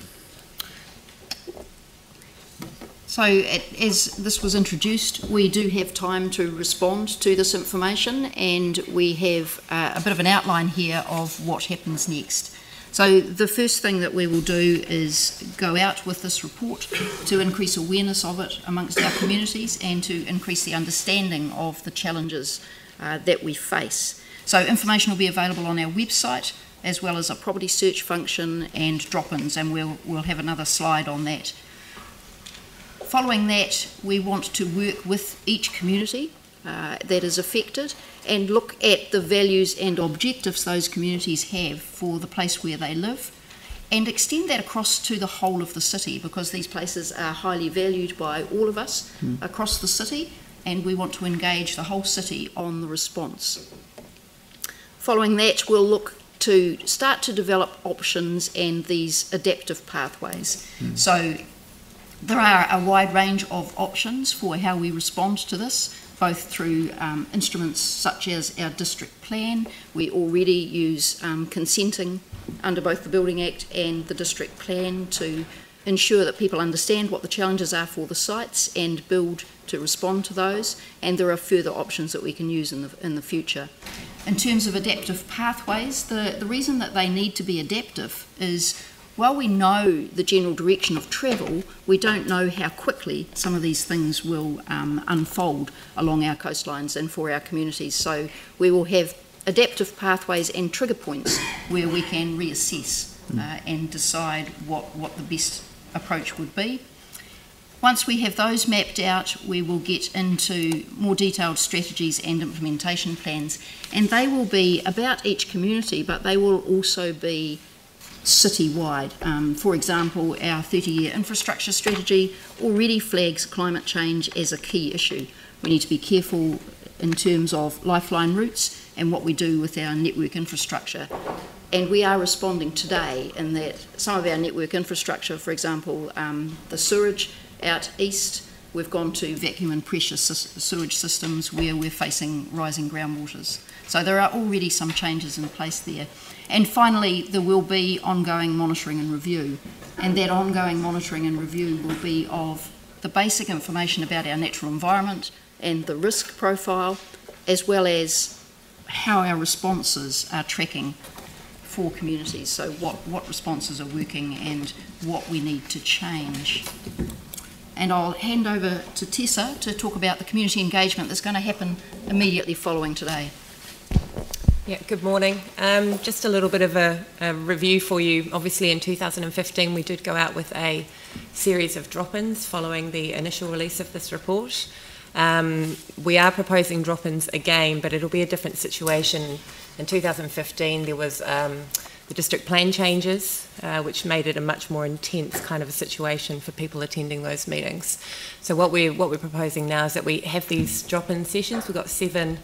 So as this was introduced, we do have time to respond to this information, and we have a bit of an outline here of what happens next. So the first thing that we will do is go out with this report to increase awareness of it amongst our communities and to increase the understanding of the challenges that we face. So information will be available on our website, as well as a property search function and drop-ins, and we'll have another slide on that. Following that, we want to work with each community that is affected and look at the values and objectives those communities have for the place where they live, and extend that across to the whole of the city, because these places are highly valued by all of us across the city, and we want to engage the whole city on the response. Following that, we'll look to start to develop options and these adaptive pathways. So there are a wide range of options for how we respond to this, both through instruments such as our district plan. We already use consenting under both the Building Act and the district plan to ensure that people understand what the challenges are for the sites and build to respond to those, and there are further options that we can use in the future. In terms of adaptive pathways, the reason that they need to be adaptive is, while we know the general direction of travel, we don't know how quickly some of these things will unfold along our coastlines and for our communities. So we will have adaptive pathways and trigger points where we can reassess and decide what the best approach would be. Once we have those mapped out, we will get into more detailed strategies and implementation plans, and they will be about each community, but they will also be citywide. For example, our 30-year infrastructure strategy already flags climate change as a key issue. We need to be careful in terms of lifeline routes and what we do with our network infrastructure. And we are responding today in that some of our network infrastructure, for example, the sewerage out east, we've gone to vacuum and pressure sewage systems where we're facing rising groundwaters. So there are already some changes in place there. And finally, there will be ongoing monitoring and review. And that ongoing monitoring and review will be of the basic information about our natural environment and the risk profile, as well as how our responses are tracking for communities. So what responses are working and what we need to change. And I'll hand over to Tessa to talk about the community engagement that's going to happen immediately following today. Yeah, good morning. Just a little bit of a review for you. Obviously in 2015 we did go out with a series of drop-ins following the initial release of this report. We are proposing drop-ins again, but it'll be a different situation. In 2015 there was the district plan changes, which made it a much more intense kind of a situation for people attending those meetings. So what we're proposing now is that we have these drop-in sessions. We've got 7,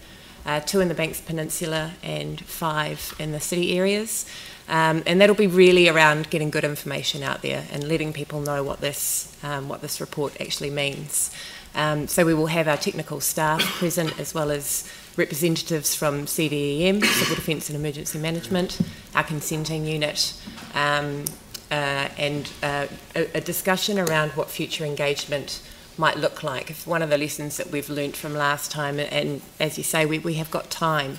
2 in the Banks Peninsula and 5 in the city areas. And that'll be really around getting good information out there and letting people know what this report actually means. So we will have our technical staff present, as well as representatives from CDEM, Civil Defence and Emergency Management, our consenting unit, and a discussion around what future engagement might look like. If one of the lessons that we've learnt from last time, and as you say, we have got time,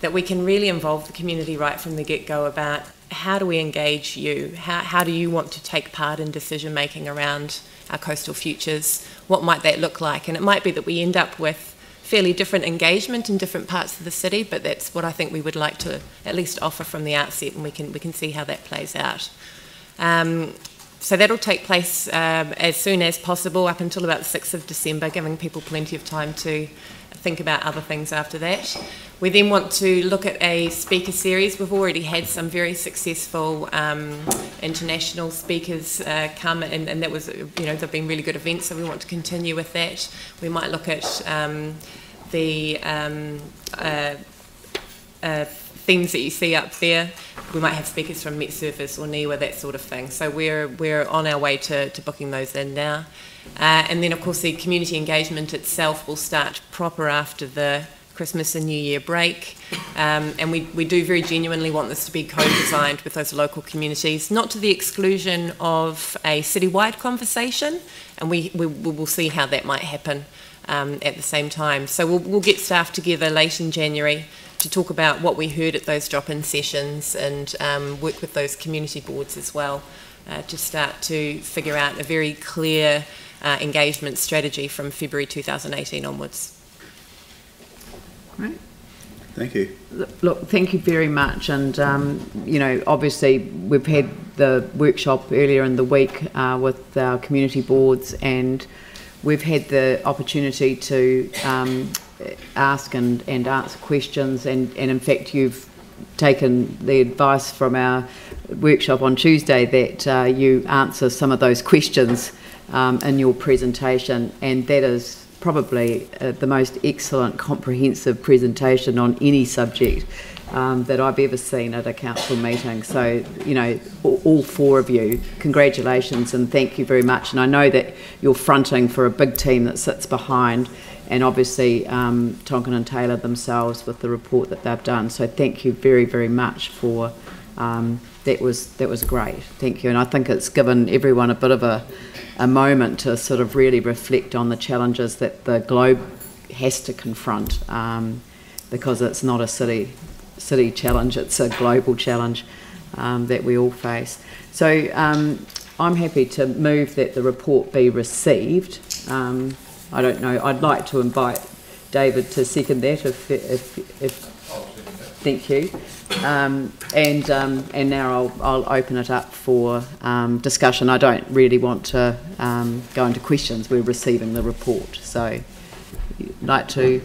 that we can really involve the community right from the get-go about how do we engage you? How do you want to take part in decision making around our coastal futures? What might that look like? And it might be that we end up with fairly different engagement in different parts of the city, but that's what I think we would like to at least offer from the outset, and we can see how that plays out. So that'll take place as soon as possible, up until about the 6th of December, giving people plenty of time to think about other things after that. We then want to look at a speaker series. We've already had some very successful international speakers come, and that was, they've been really good events, so we want to continue with that. We might look at the themes that you see up there. We might have speakers from Met Surface or NIWA, that sort of thing. So we're on our way to booking those in now. And then, of course, the community engagement itself will start proper after the Christmas and New Year break. And we do very genuinely want this to be co-designed with those local communities, not to the exclusion of a citywide conversation, and we will see how that might happen at the same time. So we'll get staff together late in January to talk about what we heard at those drop-in sessions, and work with those community boards as well to start to figure out a very clear engagement strategy from February 2018 onwards. Right. Thank you. Look, thank you very much. And, obviously we've had the workshop earlier in the week with our community boards, and we've had the opportunity to ask and answer questions, and in fact you've taken the advice from our workshop on Tuesday that you answer some of those questions in your presentation, and that is probably the most excellent comprehensive presentation on any subject that I've ever seen at a council meeting. So, all four of you, congratulations and thank you very much. And I know that you're fronting for a big team that sits behind, and obviously Tonkin and Taylor themselves with the report that they've done. So thank you very, very much for that was great. Thank you. And I think it's given everyone a bit of a moment to sort of really reflect on the challenges that the globe has to confront, because it's not a city challenge, it's a global challenge that we all face. So I'm happy to move that the report be received. I don't know, I'd like to invite David to second that if thank you. And now I'll open it up for discussion. I don't really want to go into questions. We're receiving the report. So you'd like to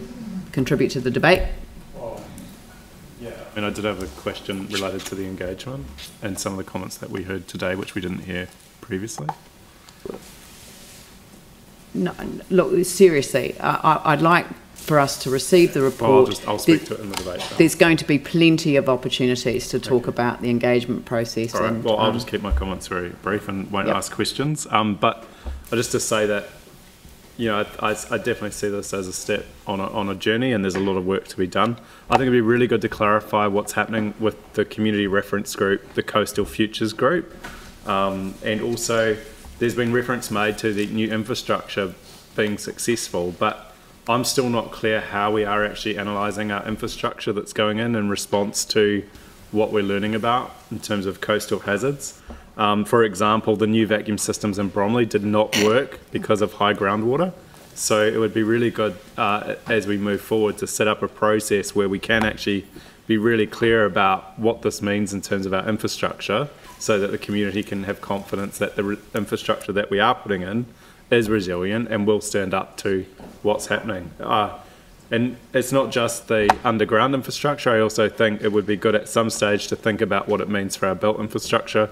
contribute to the debate? Yeah, I mean, I did have a question related to the engagement and some of the comments that we heard today, which we didn't hear previously. No, look, seriously, I'd like for us to receive the report. Well, I'll speak to it in the debate. There's going to be plenty of opportunities to talk about the engagement process. All right, and, well, I'll just keep my comments very brief and won't ask questions. But just to say that, I definitely see this as a step on a journey, and there's a lot of work to be done. I think it'd be really good to clarify what's happening with the community reference group, the Coastal Futures group, and also there's been reference made to the new infrastructure being successful, but I'm still not clear how we are actually analysing our infrastructure that's going in response to what we're learning about in terms of coastal hazards. For example, the new vacuum systems in Bromley did not work because of high groundwater. So it would be really good as we move forward to set up a process where we can actually be really clear about what this means in terms of our infrastructure, so that the community can have confidence that the infrastructure that we are putting in is resilient and will stand up to what's happening. And it's not just the underground infrastructure. I also think it would be good at some stage to think about what it means for our built infrastructure.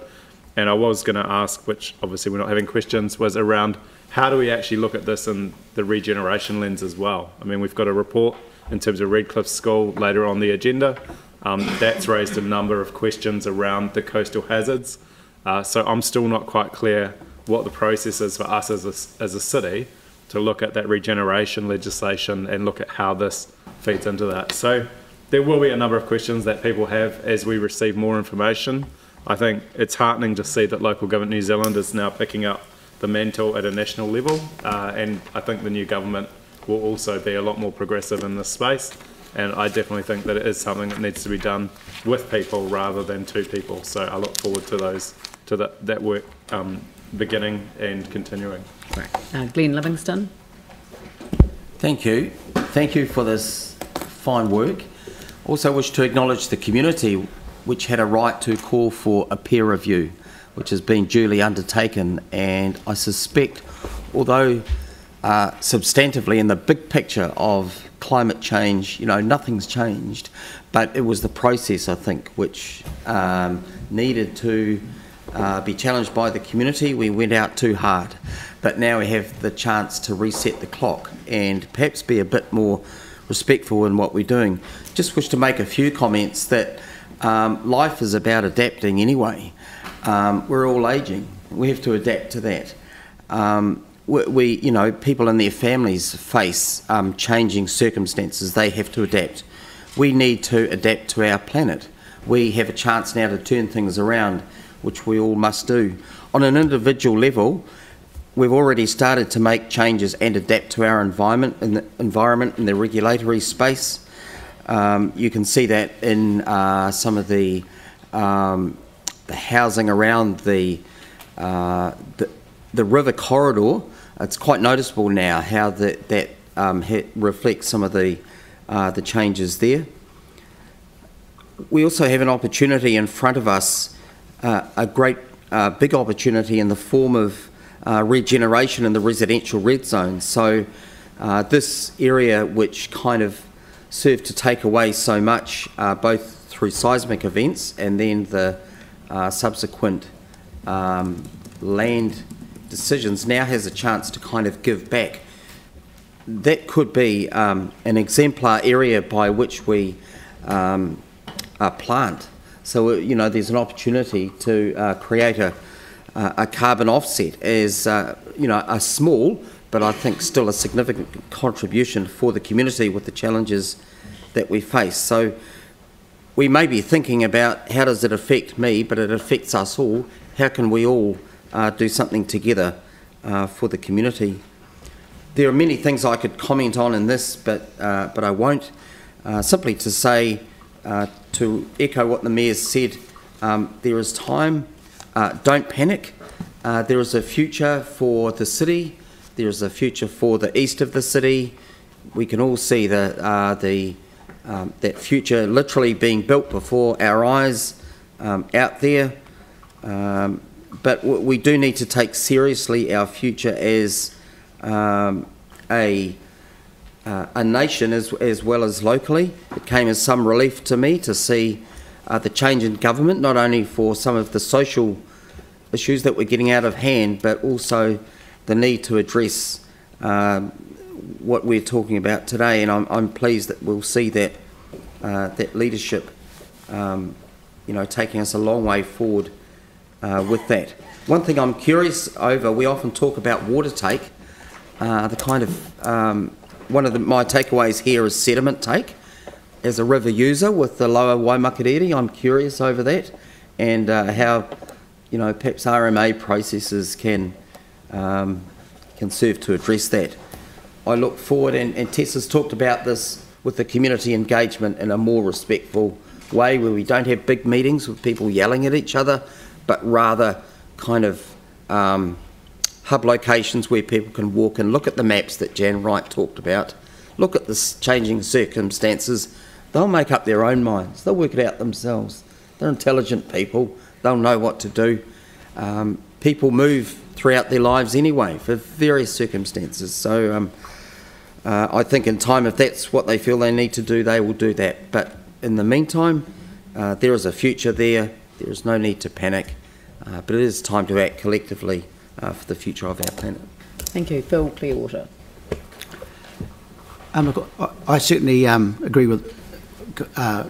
And I was going to ask, which obviously we're not having questions, was around how do we actually look at this in the regeneration lens as well? I mean, we've got a report in terms of Redcliffe School later on the agenda. That's raised a number of questions around the coastal hazards. So I'm still not quite clear what the process is for us as a city to look at that regeneration legislation and look at how this feeds into that. So there will be a number of questions that people have as we receive more information. I think it's heartening to see that Local Government New Zealand is now picking up the mantle at a national level, and I think the new government will also be a lot more progressive in this space, and I definitely think that it is something that needs to be done with people rather than to people. So I look forward to that work beginning and continuing. Glenn Livingston. Thank you. Thank you for this fine work. Also wish to acknowledge the community which had a right to call for a peer review, which has been duly undertaken, and I suspect, although substantively in the big picture of climate change, you know, nothing's changed, but it was the process, I think, which needed to be challenged by the community. We went out too hard, but now we have the chance to reset the clock and perhaps be a bit more respectful in what we're doing. Just wish to make a few comments that life is about adapting anyway. We're all ageing. We have to adapt to that. We, you know, people and their families face changing circumstances. They have to adapt. We need to adapt to our planet. We have a chance now to turn things around, which we all must do. On an individual level, we've already started to make changes and adapt to our environment in the regulatory space. You can see that in some of the housing around the river corridor. It's quite noticeable now how that reflects some of the changes there. We also have an opportunity in front of us, a great big opportunity in the form of regeneration in the residential red zone. So this area, which kind of served to take away so much, both through seismic events and then the subsequent land decisions, now has a chance to kind of give back. That could be an exemplar area by which we plant. So, you know, there's an opportunity to create a carbon offset as, you know, a small, but I think still a significant contribution for the community with the challenges that we face. So we may be thinking about how does it affect me, but it affects us all. How can we all do something together for the community? There are many things I could comment on in this, but I won't. Simply to say, to echo what the Mayor said, there is time. Don't panic. There is a future for the city. There is a future for the east of the city. We can all see that future literally being built before our eyes out there. But we do need to take seriously our future as a nation as well as locally. It came as some relief to me to see the change in government, not only for some of the social issues that we're getting out of hand, but also the need to address what we're talking about today. And I'm pleased that we'll see that that leadership, you know, taking us a long way forward with that. One thing I'm curious over, we often talk about water take. The kind of one of my takeaways here is sediment take. As a river user with the lower Waimakariri, I'm curious over that, and how, you know, perhaps RMA processes can serve to address that. I look forward, and Tessa's talked about this with the community engagement in a more respectful way, where we don't have big meetings with people yelling at each other, but rather kind of hub locations where people can walk and look at the maps that Jan Wright talked about, look at the changing circumstances. They'll make up their own minds. They'll work it out themselves. They're intelligent people. They'll know what to do. People move throughout their lives anyway for various circumstances. So I think in time, if that's what they feel they need to do, they will do that. But in the meantime, there is a future there. There is no need to panic. But it is time to act collectively for the future of our planet. Thank you. Phil Clearwater. Look, I certainly agree with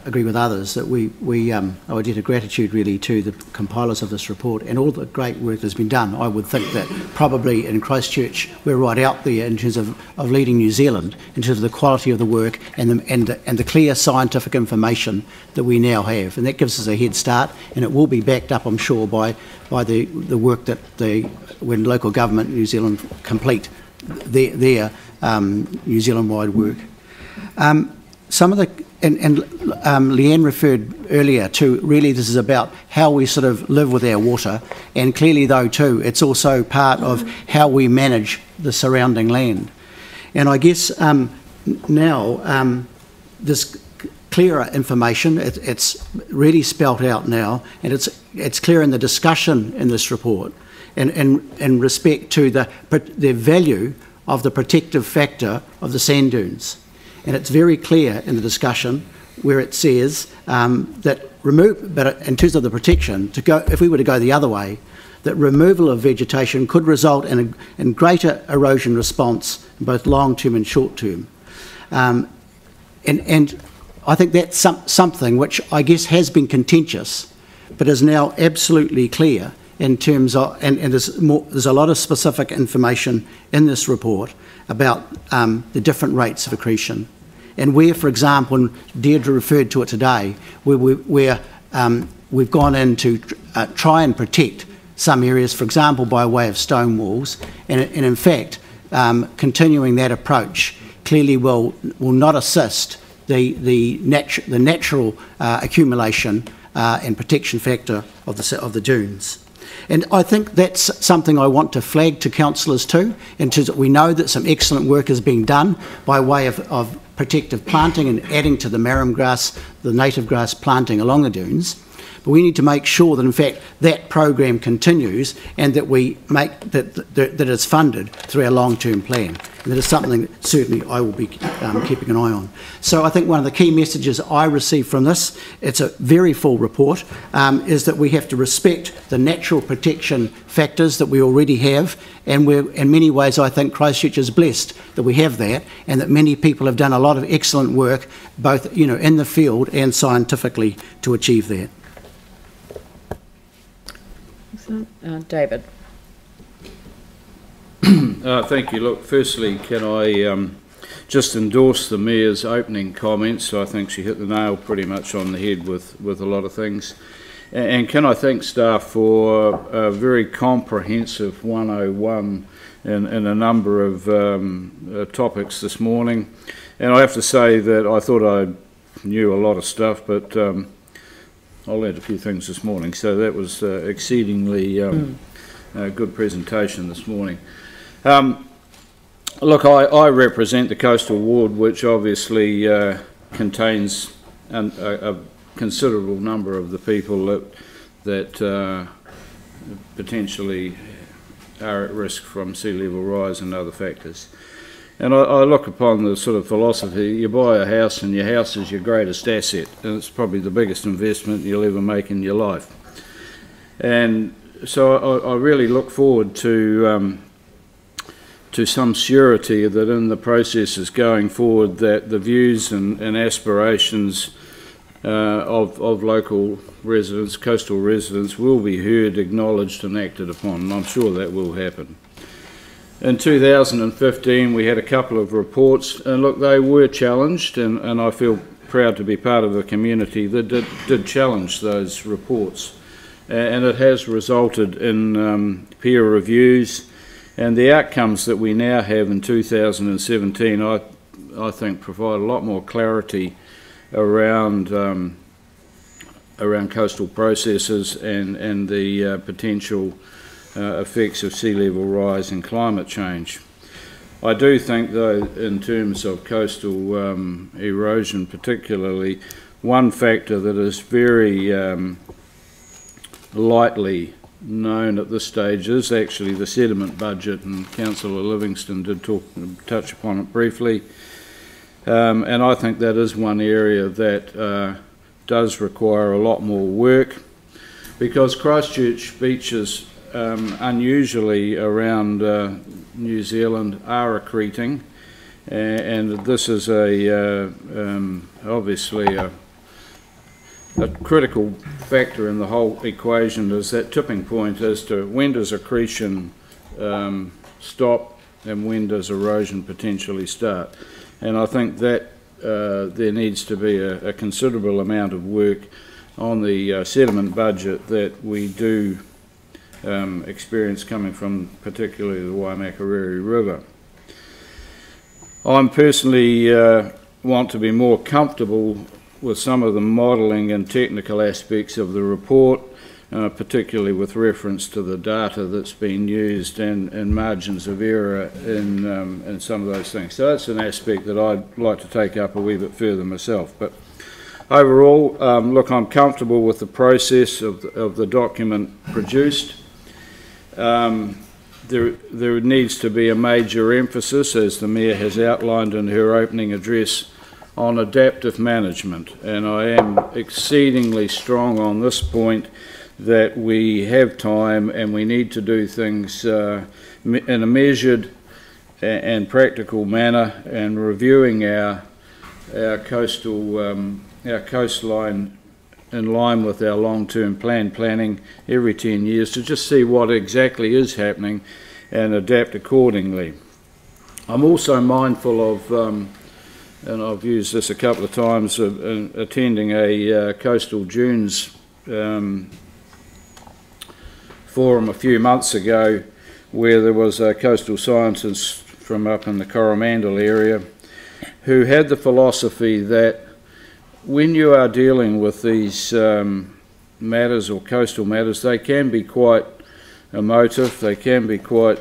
agree with others that we owe a debt of gratitude really to the compilers of this report and all the great work that's been done. I would think that probably in Christchurch we're right out there in terms of leading New Zealand in terms of the quality of the work and the clear scientific information that we now have, and that gives us a head start, and it will be backed up, I'm sure, by the work that when local government in New Zealand complete their New Zealand-wide work. Some of the, and Leanne referred earlier to, really this is about how we sort of live with our water, and clearly though too it's also part of how we manage the surrounding land. And I guess now this clearer information, it's really spelt out now, and it's clear in the discussion in this report and in respect to the value of the protective factor of the sand dunes. And it's very clear in the discussion where it says that but in terms of the protection, if we were to go the other way, that removal of vegetation could result in greater erosion response in both long-term and short-term. And I think that's something which I guess has been contentious, but is now absolutely clear in terms of, and there's a lot of specific information in this report about the different rates of accretion. And where, for example, and Deirdre referred to it today, where we've gone in to try and protect some areas, for example, by way of stone walls, and in fact, continuing that approach clearly will not assist the natural accumulation and protection factor of the dunes. And I think that's something I want to flag to councillors too, in terms of we know that some excellent work is being done by way of protective planting and adding to the marram grass, the native grass planting along the dunes. But we need to make sure that in fact that program continues and that we make that it's funded through our long-term plan. And that is something that certainly I will be keeping an eye on. So I think one of the key messages I received from this, it's a very full report, is that we have to respect the natural protection factors that we already have, and in many ways I think Christchurch is blessed that we have that, and that many people have done a lot of excellent work both in the field and scientifically to achieve that. David. Thank you. Look, firstly, can I just endorse the Mayor's opening comments? I think she hit the nail pretty much on the head with a lot of things. And can I thank staff for a very comprehensive 101 in a number of topics this morning. And I have to say that I thought I knew a lot of stuff, but I learned a few things this morning, so that was exceedingly good presentation this morning. Look, I represent the Coastal Ward, which obviously contains a considerable number of the people that potentially are at risk from sea level rise and other factors. And I look upon the sort of philosophy, you buy a house and your house is your greatest asset, and it's probably the biggest investment you'll ever make in your life. And so I really look forward to some surety that in the processes going forward that the views and aspirations of local residents, coastal residents, will be heard, acknowledged and acted upon, and I'm sure that will happen. In 2015 we had a couple of reports, and look, they were challenged, and I feel proud to be part of a community that did challenge those reports. And it has resulted in peer reviews, and the outcomes that we now have in 2017 I think provide a lot more clarity around coastal processes and the potential effects of sea level rise and climate change. I do think though, in terms of coastal erosion particularly, one factor that is very lightly known at this stage is actually the sediment budget, and Councillor Livingston did touch upon it briefly. And I think that is one area that does require a lot more work, because Christchurch beaches unusually around New Zealand are accreting, and this is obviously a critical factor in the whole equation, is that tipping point as to when does accretion stop and when does erosion potentially start. And I think that there needs to be a considerable amount of work on the sediment budget that we do experience coming from particularly the Waimakariri River. I'm personally want to be more comfortable with some of the modelling and technical aspects of the report, particularly with reference to the data that's been used and margins of error in some of those things. So that's an aspect that I'd like to take up a wee bit further myself. But overall, look, I'm comfortable with the process of the document produced. There needs to be a major emphasis, as the Mayor has outlined in her opening address, on adaptive management, and I am exceedingly strong on this point that we have time and we need to do things in a measured and practical manner, and reviewing our coastline in line with our long-term planning every 10 years to just see what exactly is happening and adapt accordingly. I'm also mindful of and I've used this a couple of times, attending a Coastal Dunes forum a few months ago, where there was a coastal scientist from up in the Coromandel area who had the philosophy that when you are dealing with these matters or coastal matters, they can be quite emotive, they can be quite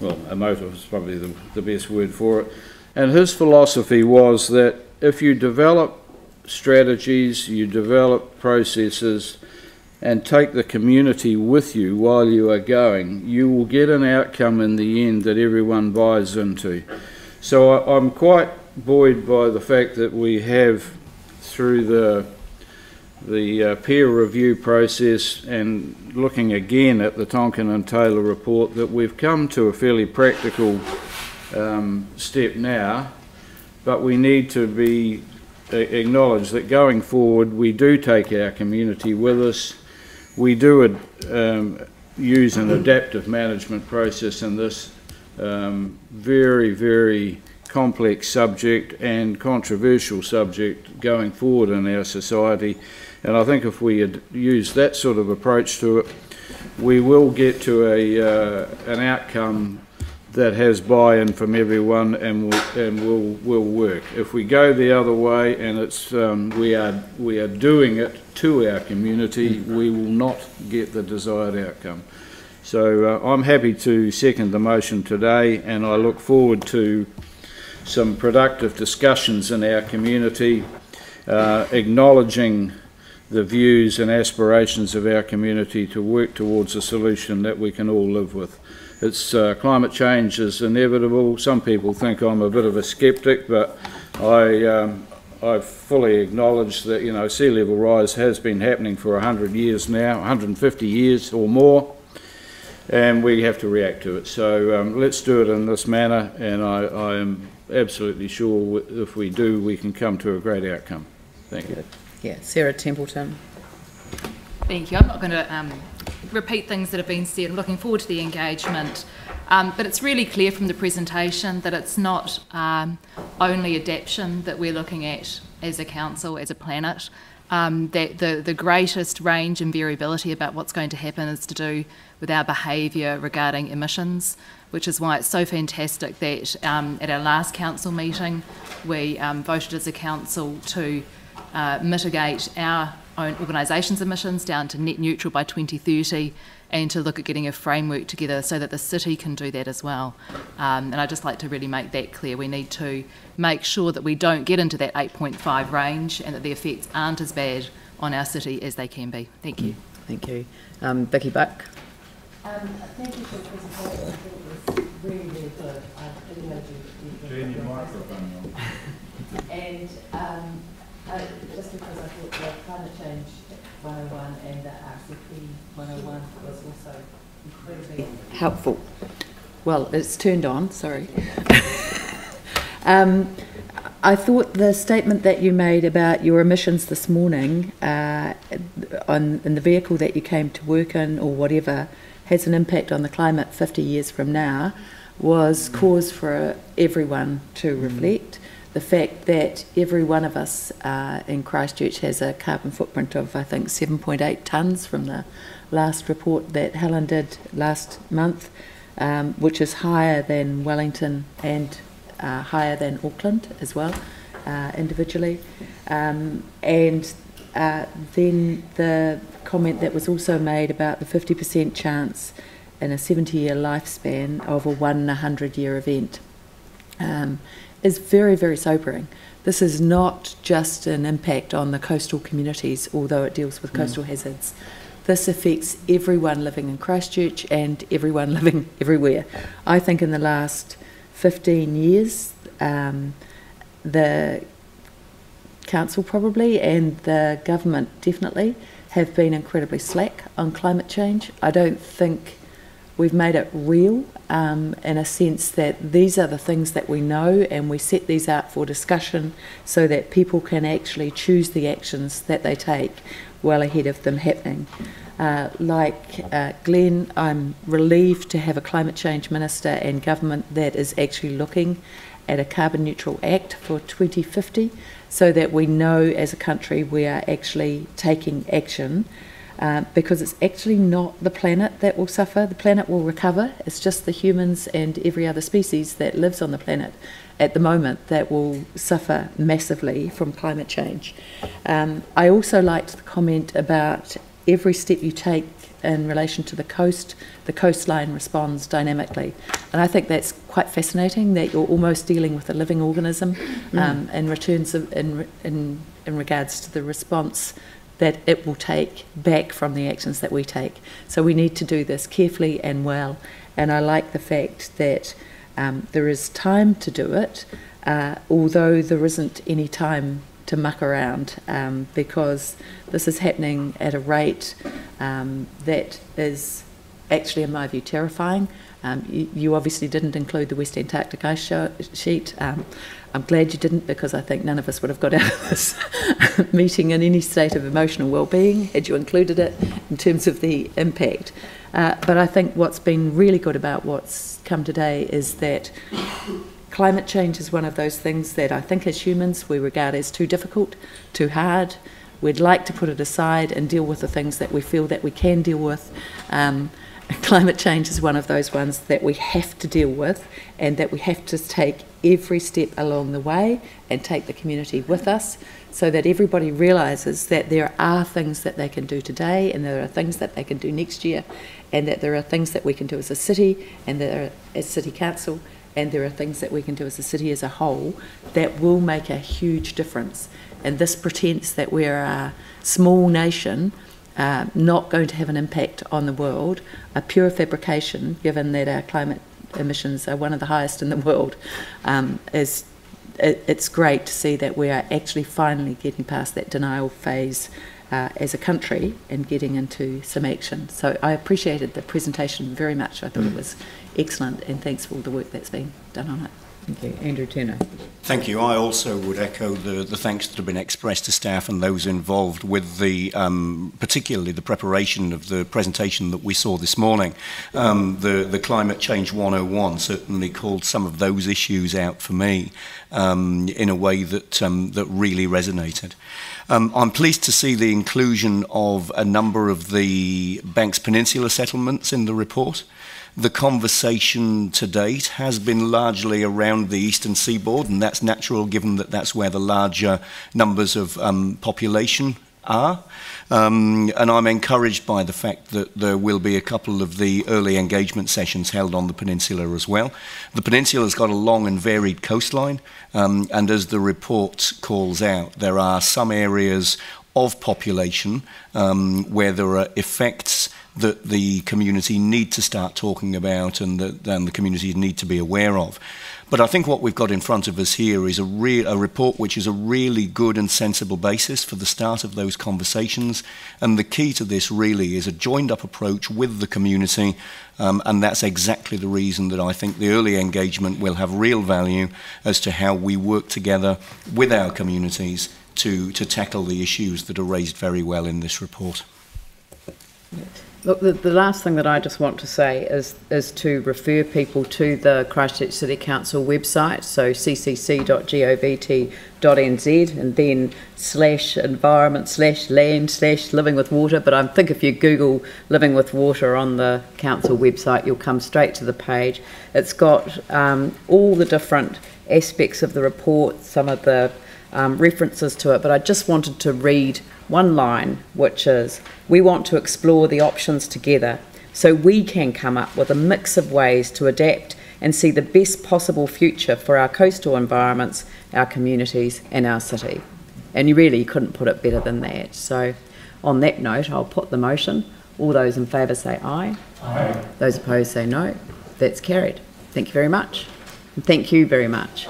well, emotive is probably the best word for it. And his philosophy was that if you develop strategies, you develop processes, and take the community with you while you are going, you will get an outcome in the end that everyone buys into. So I'm quite buoyed by the fact that we have, through the peer review process and looking again at the Tonkin and Taylor report, that we've come to a fairly practical step now, but we need to be acknowledge that going forward we do take our community with us. We do use an adaptive management process in this very, very complex subject and controversial subject going forward in our society. And I think if we use that sort of approach to it, we will get to an outcome that has buy-in from everyone and will work. If we go the other way and it's we are doing it to our community, we will not get the desired outcome. So I'm happy to second the motion today, and I look forward to some productive discussions in our community, acknowledging the views and aspirations of our community to work towards a solution that we can all live with. It's climate change is inevitable. Some people think I'm a bit of a skeptic, but I fully acknowledge that, you know, sea level rise has been happening for 100 years now, 150 years or more, and we have to react to it. So let's do it in this manner, and I am absolutely sure if we do, we can come to a great outcome. Thank you. Yeah, Sarah Templeton. Thank you. I'm not going to repeat things that have been said. I'm looking forward to the engagement. But it's really clear from the presentation that it's not only adaptation that we're looking at as a council, as a planet. That the greatest range and variability about what's going to happen is to do with our behaviour regarding emissions, which is why it's so fantastic that at our last council meeting we voted as a council to mitigate our own organisation's emissions down to net neutral by 2030, and to look at getting a framework together so that the city can do that as well. And I'd just like to really make that clear. We need to make sure that we don't get into that 8.5 range and that the effects aren't as bad on our city as they can be. Thank you. Thank you. Vicky Buck. Thank you for the presentation. I think it was really, really good. I really heard you. Turn your microphone on. And just because I thought the climate change 101 and the RCP 101 was also incredibly helpful. well, it's turned on, sorry. I thought the statement that you made about your emissions this morning in the vehicle that you came to work in or whatever has an impact on the climate 50 years from now was cause for everyone to reflect. The fact that every one of us in Christchurch has a carbon footprint of, I think, 7.8 tonnes from the last report that Helen did last month, which is higher than Wellington and higher than Auckland as well, individually. And then the comment that was also made about the 50% chance in a 70-year lifespan of a 1 in a 100-year event is very, very sobering. This is not just an impact on the coastal communities, although it deals with coastal hazards. This affects everyone living in Christchurch and everyone living everywhere. I think in the last 15 years, the council probably and the government definitely have been incredibly slack on climate change. I don't think we've made it real in a sense that these are the things that we know, and we set these out for discussion so that people can actually choose the actions that they take well ahead of them happening. Like Glenn, I'm relieved to have a climate change minister and government that is actually looking at a carbon neutral act for 2050 so that we know as a country we are actually taking action, because it's actually not the planet that will suffer. The planet will recover. It's just the humans and every other species that lives on the planet at the moment that will suffer massively from climate change. I also liked the comment about every step you take in relation to the coastline responds dynamically. And I think that's quite fascinating, that you're almost dealing with a living organism in regards to the response that it will take back from the actions that we take. So we need to do this carefully and well. And I like the fact that there is time to do it, although there isn't any time to muck around, because this is happening at a rate that is actually, in my view, terrifying. You obviously didn't include the West Antarctic ice sheet. I'm glad you didn't, because I think none of us would have got out of this meeting in any state of emotional well-being had you included it in terms of the impact. But I think what's been really good about what's come today is that climate change is one of those things that I think as humans we regard as too difficult, too hard. We'd like to put it aside and deal with the things that we feel that we can deal with. Climate change is one of those ones that we have to deal with, and that we have to take every step along the way and take the community with us, so that everybody realises that there are things that they can do today, and there are things that they can do next year, and that there are things that we can do as a city and there are, as City Council, and there are things that we can do as a city as a whole that will make a huge difference. And this pretends that we're a small nation, not going to have an impact on the world, a pure fabrication, given that our climate emissions are one of the highest in the world. It's great to see that we are actually finally getting past that denial phase as a country and getting into some action. So I appreciated the presentation very much. I thought it was excellent, and thanks for all the work that's been done on it. Thank you. Andrew Turner. Thank you. I also would echo the thanks that have been expressed to staff and those involved with the, particularly the preparation of the presentation that we saw this morning. The Climate Change 101 certainly called some of those issues out for me in a way that, that really resonated. I'm pleased to see the inclusion of a number of the Banks Peninsula settlements in the report. The conversation to date has been largely around the eastern seaboard, and that's natural given that that's where the larger numbers of population are. And I'm encouraged by the fact that there will be a couple of the early engagement sessions held on the peninsula as well. The peninsula's got a long and varied coastline, and as the report calls out, there are some areas of population where there are effects that the community need to start talking about and that the communities need to be aware of. But I think what we've got in front of us here is a report which is a really good and sensible basis for the start of those conversations. And the key to this really is a joined-up approach with the community, and that's exactly the reason that I think the early engagement will have real value as to how we work together with our communities to tackle the issues that are raised very well in this report. Look, the last thing that I just want to say is to refer people to the Christchurch City Council website, so ccc.govt.nz, and then /environment/land/living with water. But I think if you Google living with water on the council website, you'll come straight to the page. It's got all the different aspects of the report, some of the references to it, but I just wanted to read one line, which is, we want to explore the options together so we can come up with a mix of ways to adapt and see the best possible future for our coastal environments, our communities and our city. And you really couldn't put it better than that. So on that note, I'll put the motion. All those in favour say aye. Aye. Those opposed say no. That's carried. Thank you very much. And thank you very much.